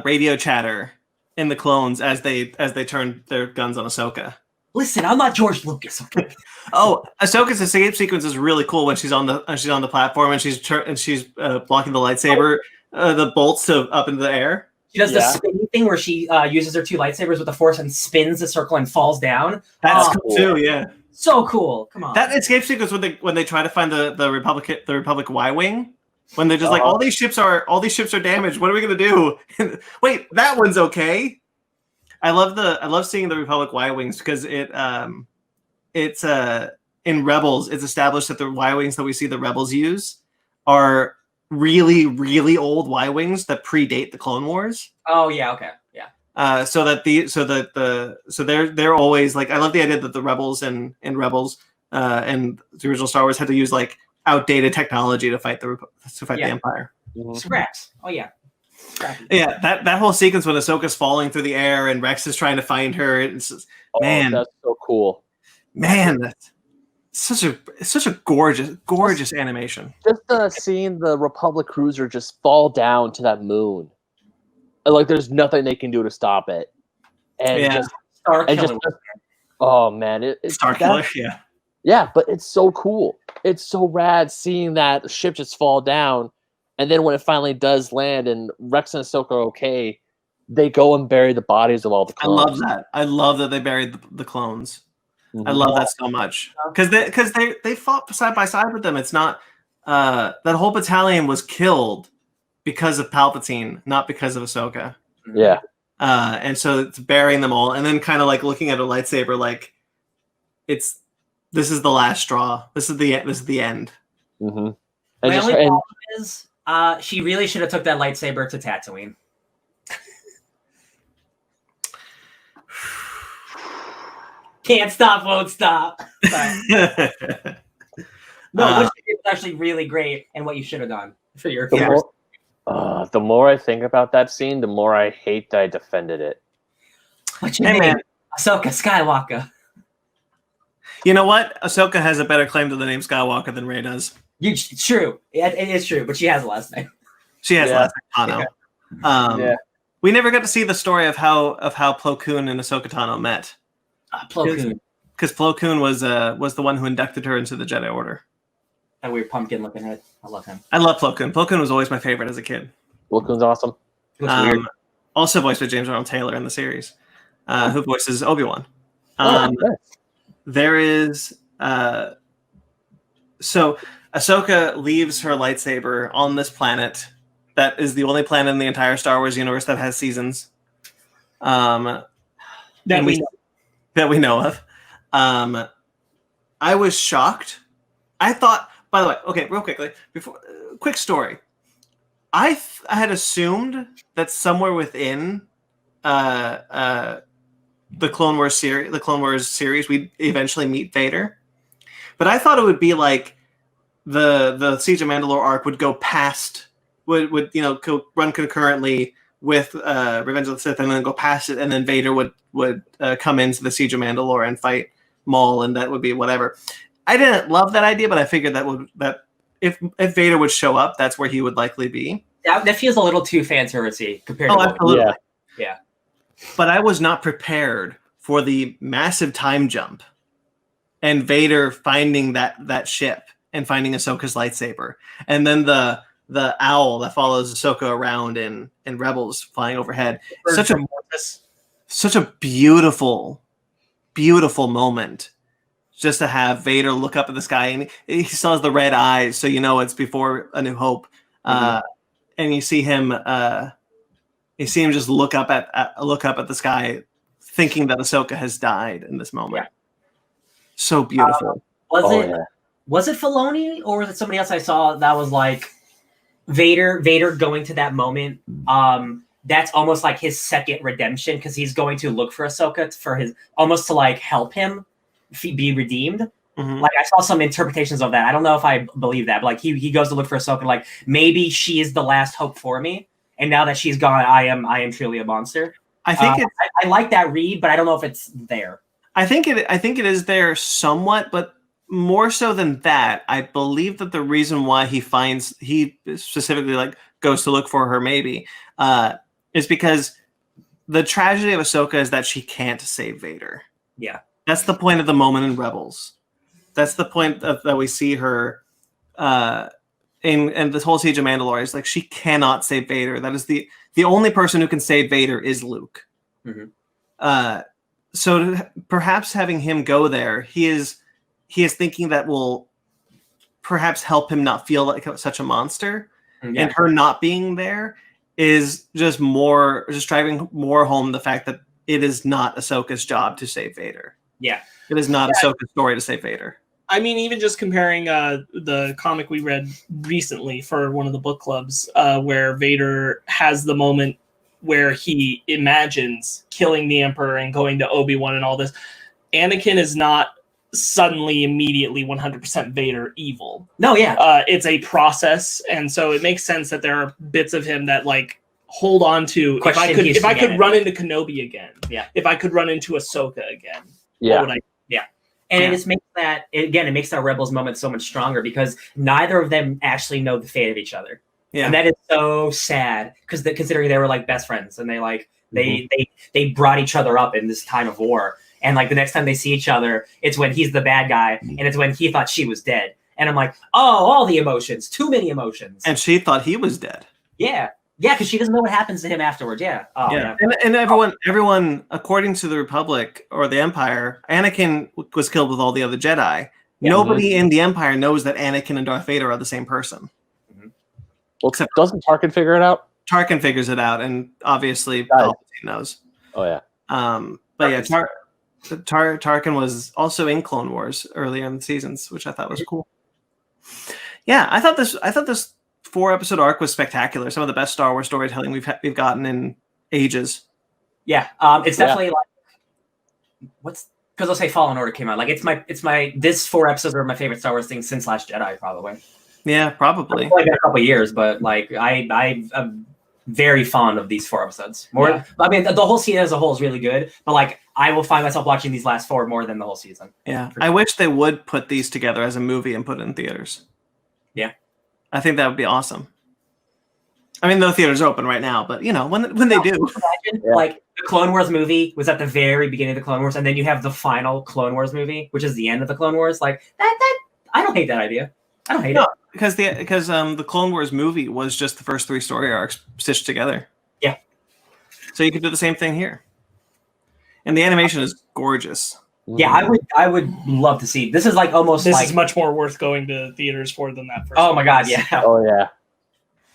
radio chatter in the clones as they turned their guns on Ahsoka. Listen, I'm not George Lucas. Okay. Oh, Ahsoka's escape sequence is really cool when she's on the platform and she's blocking the lightsaber, the bolts up into the air. She does the spinning thing where she uses her 2 lightsabers with the Force and spins the circle and falls down. That's cool too. Yeah. So cool! Come on. That escape sequence when they try to find the Republic Y-wing, when they're just like all these ships are damaged. What are we gonna do? Wait, that one's okay. I love seeing the Republic Y-wings because it's in Rebels it's established that the Y-wings that we see the Rebels use are really really old Y-wings that predate the Clone Wars. Oh yeah, okay, yeah. So they're always like, I love the idea that the Rebels and Rebels and the original Star Wars had to use like outdated technology to fight the Empire. Scraps. Oh yeah. Scrappy. Yeah, that whole sequence when Ahsoka's falling through the air and Rex is trying to find her, it's just, man, that's so cool. Man, that's such a gorgeous animation. Just seeing the Republic cruiser just fall down to that moon. Like there's nothing they can do to stop it. And oh man, it's Star Killer, yeah. Yeah, but it's so cool. It's so rad seeing that ship just fall down, and then when it finally does land and Rex and Ahsoka are okay, they go and bury the bodies of all the clones. I love that. I love that they buried the clones. Mm-hmm. I love that so much because they fought side by side with them. It's not that whole battalion was killed because of Palpatine, not because of Ahsoka. Yeah. And so it's burying them all, and then kind of like looking at a lightsaber, like this is the last straw. This is the end. Mm-hmm. My only problem is she really should have took that lightsaber to Tatooine. Can't stop, won't stop. No, what you did was actually really great, and what you should have done for your viewers. The more I think about that scene, the more I hate that I defended it. What's your name? Ahsoka Skywalker. You know what? Ahsoka has a better claim to the name Skywalker than Rey does. It's true. It is true, but she has a last name. She has a last name, Tano. We never got to see the story of how Plo Koon and Ahsoka Tano met. Plo Koon. Because Plo Koon was the one who inducted her into the Jedi Order. That weird pumpkin-looking head. I love him. I love Plo Koon. Plo Koon was always my favorite as a kid. Plo Koon's awesome. Weird. Also voiced by James Earl Taylor in the series, who voices Obi-Wan. Nice. There is so Ahsoka leaves her lightsaber on this planet that is the only planet in the entire Star Wars universe that has seasons. That we know of. I was shocked. I thought, by the way, okay, real quickly, quick story. I had assumed that somewhere within the Clone Wars series, we eventually meet Vader. But I thought it would be like the Siege of Mandalore arc would go past, would run concurrently with Revenge of the Sith, and then go past it, and then Vader would come into the Siege of Mandalore and fight Maul, and that would be whatever. I didn't love that idea, but I figured that if Vader would show up, that's where he would likely be. That feels a little too fan servicey compared to absolutely. Yeah. But I was not prepared for the massive time jump and Vader finding that ship and finding Ahsoka's lightsaber, and then the owl that follows Ahsoka around in Rebels flying overhead. Such a beautiful, beautiful moment. Just to have Vader look up at the sky, and he still has the red eyes, so it's before A New Hope. And you see him just look up at the sky, thinking that Ahsoka has died in this moment. Yeah. So beautiful. Was it Filoni or was it somebody else I saw that was like Vader going to that moment? That's almost like his second redemption, because he's going to look for Ahsoka for his almost to like help him be redeemed. Like I saw some interpretations of that. I don't know if I believe that, but like he goes to look for Ahsoka, like maybe she is the last hope for me, and now that she's gone, I am truly a monster. I think I like that read, but I don't know if it's there. I think it is there somewhat, but more so than that, I believe that the reason why he specifically like goes to look for her maybe is because the tragedy of Ahsoka is that she can't save Vader. Yeah. That's the point of the moment in Rebels. That's the point that we see her in this whole Siege of Mandalore. Is like she cannot save Vader. That is the only person who can save Vader is Luke. So perhaps having him go there, he is thinking that will perhaps help him not feel like such a monster. And her not being there is just driving more home the fact that it is not Ahsoka's job to save Vader. Yeah. It is not Ahsoka's story to save Vader. I mean, even just comparing the comic we read recently for one of the book clubs, where Vader has the moment where he imagines killing the Emperor and going to Obi-Wan and all this. Anakin is not suddenly, immediately 100% Vader evil. No, yeah. It's a process, and so it makes sense that there are bits of him that like hold on to. If I could run into Kenobi again, if I could run into Ahsoka again, what would I? And it just makes it makes that Rebels moment so much stronger, because neither of them actually know the fate of each other. Yeah. And that is so sad, because considering they were like best friends, and they brought each other up in this time of war. And like the next time they see each other, it's when he's the bad guy, and it's when he thought she was dead. And I'm like, oh, all the emotions, too many emotions. And she thought he was dead. Yeah. Yeah, because she doesn't know what happens to him afterwards. Yeah. Oh, yeah. And everyone, according to the Republic or the Empire, Anakin was killed with all the other Jedi. Yeah. Nobody in the Empire knows that Anakin and Darth Vader are the same person. Well, except doesn't Tarkin figure it out? Tarkin figures it out, and obviously Palpatine knows. Oh yeah. But yeah, Tarkin was also in Clone Wars earlier in the seasons, which I thought was cool. Yeah, I thought this 4-episode arc was spectacular. Some of the best Star Wars storytelling we've gotten in ages. Yeah, it's definitely like because I'll say Fallen Order came out. Like this 4 episodes are my favorite Star Wars things since Last Jedi, probably. Yeah, probably. It's only been a couple of years, but like I'm very fond of these 4 episodes. I mean, the whole season as a whole is really good, but like I will find myself watching these last 4 more than the whole season. Yeah, I wish they would put these together as a movie and put it in theaters. Yeah, I think that would be awesome. I mean, the theaters are open right now, but when they do, like the Clone Wars movie was at the very beginning of the Clone Wars, and then you have the final Clone Wars movie, which is the end of the Clone Wars. Like that I don't hate that idea. I don't hate it. Because the Clone Wars movie was just the first 3 story arcs stitched together. Yeah. So you could do the same thing here. And the animation is gorgeous. Yeah, I would love to see. This is like almost this is much more worth going to theaters for than that first. Oh my god, yeah. Oh yeah.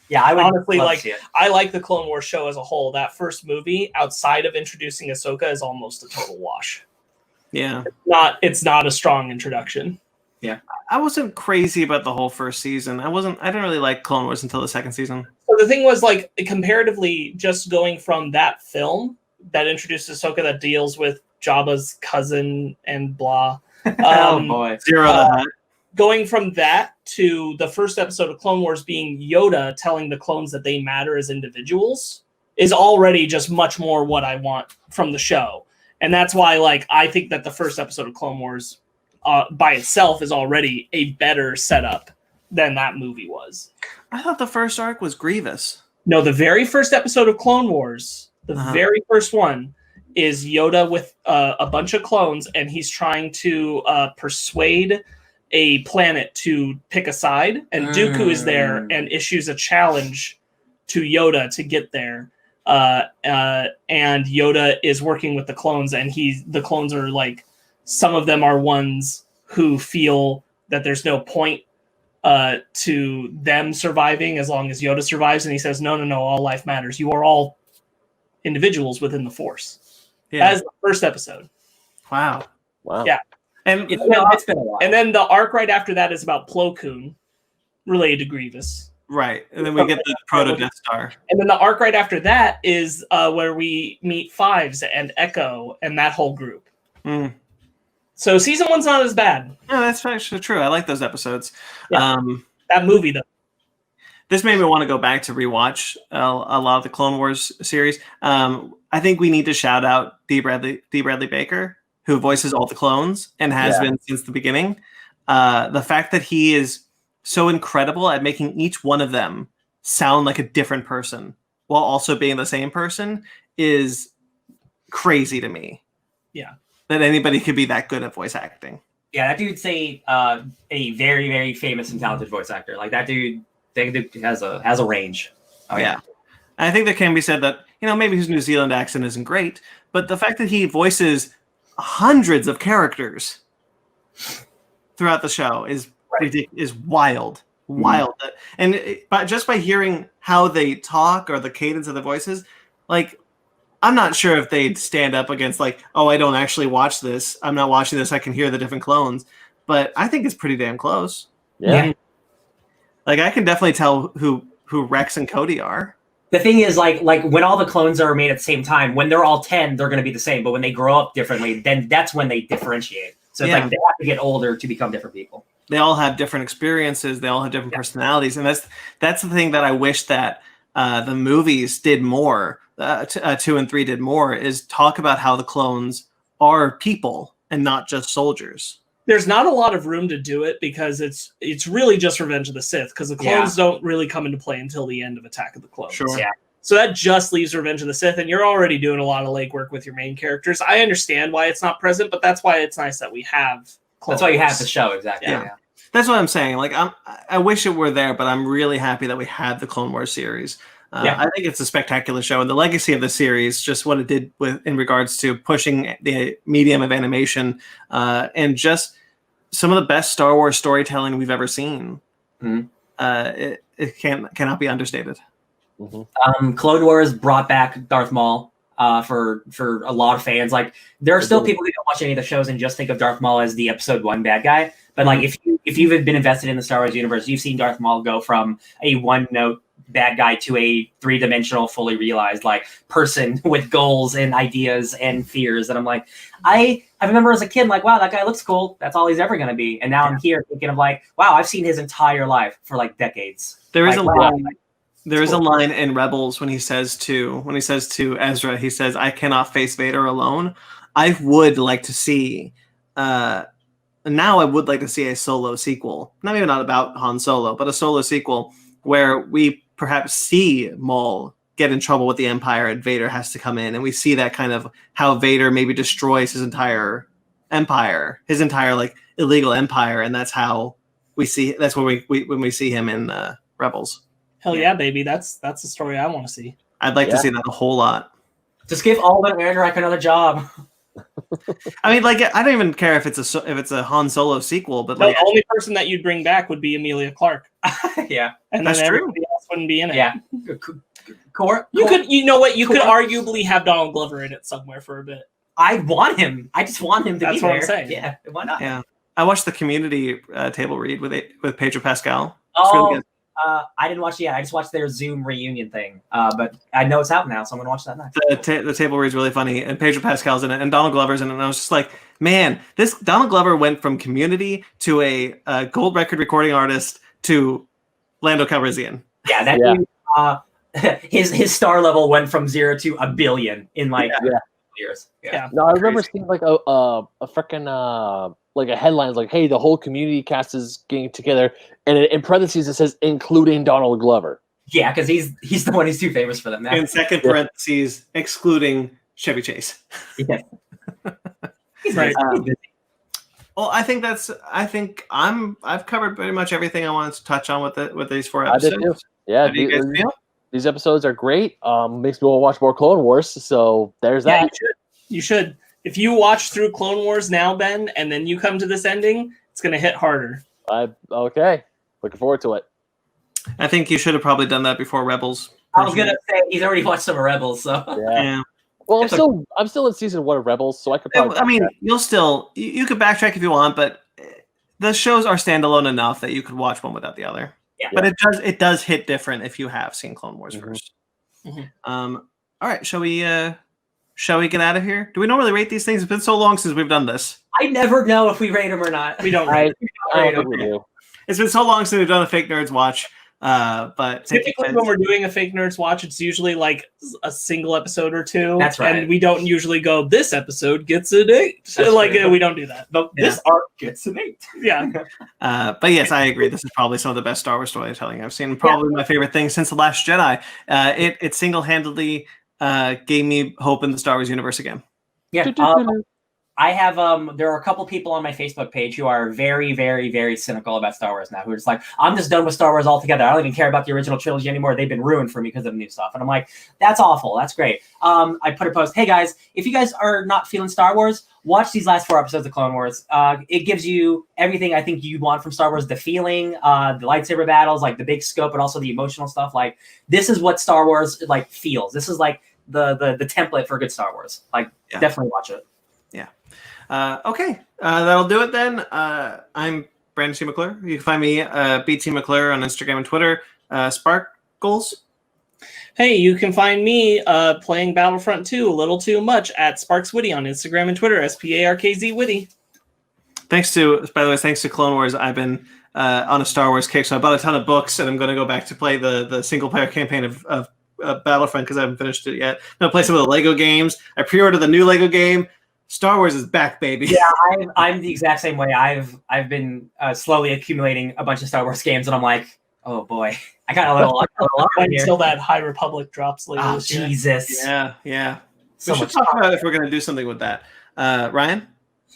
Yeah, I would honestly I like the Clone Wars show as a whole. That first movie, outside of introducing Ahsoka, is almost a total wash. Yeah. It's not a strong introduction. Yeah. I wasn't crazy about the whole first season. I didn't really like Clone Wars until the second season. So the thing was, like, comparatively, just going from that film that introduces Ahsoka that deals with Jabba's cousin and blah. Oh boy. Zero the Hutt. Going from that to the first episode of Clone Wars being Yoda telling the clones that they matter as individuals is already just much more what I want from the show. And that's why, like, I think that the first episode of Clone Wars by itself is already a better setup than that movie was. I thought the first arc was Grievous. No, the very first episode of Clone Wars, the very first one, is Yoda with a bunch of clones, and he's trying to persuade a planet to pick a side, and Dooku is there and issues a challenge to Yoda to get there. And Yoda is working with the clones, and the clones are like, some of them are ones who feel that there's no point to them surviving as long as Yoda survives, and he says, no, all life matters. You are all individuals within the Force. Yeah. That is the first episode. Wow. Yeah. And it's been a while. And then the arc right after that is about Plo Koon, related to Grievous. Right. And then we get the Proto Death Star. And then the arc right after that is where we meet Fives and Echo and that whole group. Mm. So season 1's not as bad. No, that's actually true. I like those episodes. Yeah. That movie, though. This made me want to go back to rewatch a lot of the Clone Wars series. I think we need to shout out D. Bradley Baker, who voices all the clones and has been since the beginning. The fact that he is so incredible at making each one of them sound like a different person while also being the same person is crazy to me. Yeah. That anybody could be that good at voice acting. Yeah, that dude's a very, very famous and talented voice actor. Like that dude has a range. Oh yeah. I think that can be said that, maybe his New Zealand accent isn't great, but the fact that he voices hundreds of characters throughout the show is wild. And just by hearing how they talk or the cadence of the voices, like, I'm not sure if they'd stand up against like, oh, I don't actually watch this. I'm not watching this. I can hear the different clones, but I think it's pretty damn close. Yeah. Like I can definitely tell who Rex and Cody are. The thing is, like when all the clones are made at the same time, when they're all 10, they're going to be the same. But when they grow up differently, then that's when they differentiate. So it's like they have to get older to become different people. They all have different experiences. They all have different personalities. And that's the thing that I wish that the movies did more, 2 and 3 did more, is talk about how the clones are people and not just soldiers. There's not a lot of room to do it because it's really just Revenge of the Sith, because the clones don't really come into play until the end of Attack of the Clones. Sure. Yeah. So that just leaves Revenge of the Sith, and you're already doing a lot of legwork with your main characters. I understand why it's not present, but that's why it's nice that we have clones. That's why you have the show, exactly. Yeah. That's what I'm saying. Like, I wish it were there, but I'm really happy that we had the Clone Wars series. I think it's a spectacular show, and the legacy of the series, just what it did in regards to pushing the medium of animation, and just some of the best Star Wars storytelling we've ever seen. Mm-hmm. It cannot be understated. Mm-hmm. Clone Wars brought back Darth Maul for a lot of fans. Like, there are still people who don't watch any of the shows and just think of Darth Maul as the Episode 1 bad guy. But like, if you've been invested in the Star Wars universe, you've seen Darth Maul go from a one-note bad guy to a three-dimensional, fully realized like person with goals and ideas and fears. And I'm like, I remember as a kid, like, wow, that guy looks cool. That's all he's ever going to be. And now I'm here thinking of like, wow, I've seen his entire life for like decades. There is like, a line. There is a line in Rebels when he says to Ezra, he says, "I cannot face Vader alone." I would like to see. Now I would like to see a solo sequel. Maybe not about Han Solo, but a solo sequel where we perhaps see Maul get in trouble with the Empire and Vader has to come in, and we see that kind of how Vader maybe destroys his entire empire, his entire like illegal empire, and that's how we see. That's when we see him in Rebels. Hell yeah, baby! That's the story I want to see. I'd like to see that a whole lot. Just give Alden Ehrenreich another job. I mean, like, I don't even care if it's a Han Solo sequel, but like, the only person that you'd bring back would be Emilia Clarke. Yeah, and then everybody else wouldn't be in it. Yeah, you could arguably have Donald Glover in it somewhere for a bit. I want him. I just want him to be there. That's what I'm saying. Yeah, why not? Yeah, I watched the Community table read with Pedro Pascal. Oh, really I didn't watch it yet. I just watched their Zoom reunion thing. But I know it's out now, so I'm gonna watch that next. The table read's really funny, and Pedro Pascal's in it, and Donald Glover's in it. And I was just like, man, this Donald Glover went from Community to a gold record recording artist to Lando Calrissian. Yeah, that dude, his star level went from 0 to a billion in like years. Yeah. No, I remember seeing like a freaking like a headline like, "Hey, the whole Community cast is getting together," and in parentheses it says including Donald Glover. Yeah, because he's the one who's too famous for them now. In second parentheses, excluding Chevy Chase. Yeah. He's Right. busy. Well, I think I've covered pretty much everything I wanted to touch on with these 4 I episodes. did too. Yeah, How do you guys feel? these episodes are great. Makes me want to watch more Clone Wars. So there's Yeah, that. you should. If you watch through Clone Wars now, Ben, and then you come to this ending, it's going to hit harder. Okay, looking forward to it. I think you should have probably done that before Rebels. I was gonna say he's already watched some of Rebels, so Yeah. Well, I'm still in season 1 of Rebels, so I could probably. I mean, you'll still you could backtrack if you want, but the shows are standalone enough that you could watch one without the other. Yeah. But it does hit different if you have seen Clone Wars first. Mhm. All right, shall we get out of here? Do we normally rate these things? It's been so long since we've done this. I never know if we rate them or not. We don't I rate. don't think we do. It's been so long since we've done a Fake Nerds watch. But Typically, when we're doing a Fake Nerds watch, it's usually like a single episode or two. That's right. And we don't usually go, this episode gets an 8. That's Like, true. we don't do that. But this arc gets an 8. Yeah. But yes, I agree. This is probably some of the best Star Wars storytelling I've seen. Probably my favorite thing since The Last Jedi. It single-handedly gave me hope in the Star Wars universe again. Yeah. I have there are a couple people on my Facebook page who are very, very, very cynical about Star Wars now, who are just like, I'm just done with Star Wars altogether. I don't even care about the original trilogy anymore. They've been ruined for me because of new stuff. And I'm like, that's awful. That's great. I put a post, hey guys, if you guys are not feeling Star Wars, watch these last 4 episodes of Clone Wars. It gives you everything I think you want from Star Wars, the feeling, the lightsaber battles, like the big scope, but also the emotional stuff. Like, this is what Star Wars like feels. This is like the template for good Star Wars. Like, definitely watch it. Okay, that'll do it then. I'm Brandon C. McClure. You can find me BT McClure on Instagram and Twitter. Sparkles. Hey, you can find me playing Battlefront 2 a little too much at Sparks Witty on Instagram and Twitter, SPARKZ Witty. Thanks to Clone Wars, I've been on a Star Wars kick, so I bought a ton of books, and I'm going to go back to play the single-player campaign of Battlefront because I haven't finished it yet. I'm going to play some of the Lego games. I pre-ordered the new Lego game. Star Wars is back, baby. Yeah, I'm the exact same way. I've been slowly accumulating a bunch of Star Wars games, and I'm like, oh boy, I got a little Until that High Republic drops later Oh this year. Jesus! Yeah. So We should much talk about if we're going to do something with that. Ryan?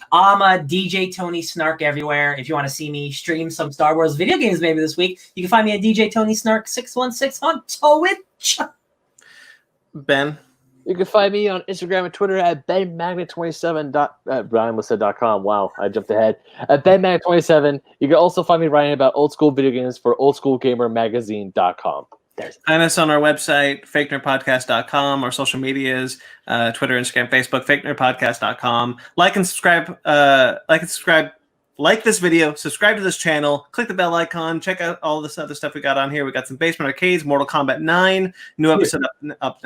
I'm a DJ Tony Snark everywhere. If you want to see me stream some Star Wars video games maybe this week, you can find me at DJ Tony Snark 616 on Twitch. Ben? You can find me on Instagram and Twitter at benmagnet27. Ryan almost said .com. Wow, I jumped ahead. At benmagnet27. You can also find me writing about old school video games for oldschoolgamermagazine.com. Find us on our website, FakeNerdPodcast.com, our social medias, Twitter, Instagram, Facebook, FakeNerdPodcast.com. Like and subscribe. Like this video, subscribe to this channel, click the bell icon, check out all this other stuff we got on here. We got some Basement Arcades, Mortal Kombat 9, new episode up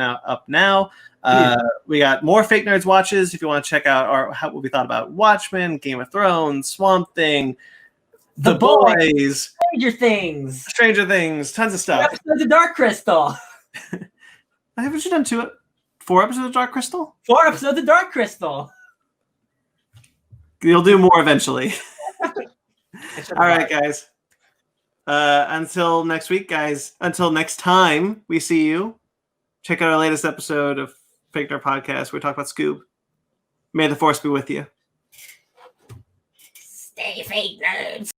now. We got more Fake Nerds watches if you want to check out what we thought about Watchmen, Game of Thrones, Swamp Thing, The Boys, Stranger Things, tons of stuff. Episodes of Dark Crystal. Haven't you done 4 episodes of Dark Crystal? 4 episodes of Dark Crystal. You'll do more eventually. All right, guys. Until next week, guys. Until next time we see you, check out our latest episode of Fake Nerd Podcast. We talk about Scoob. May the Force be with you. Stay fake nerds.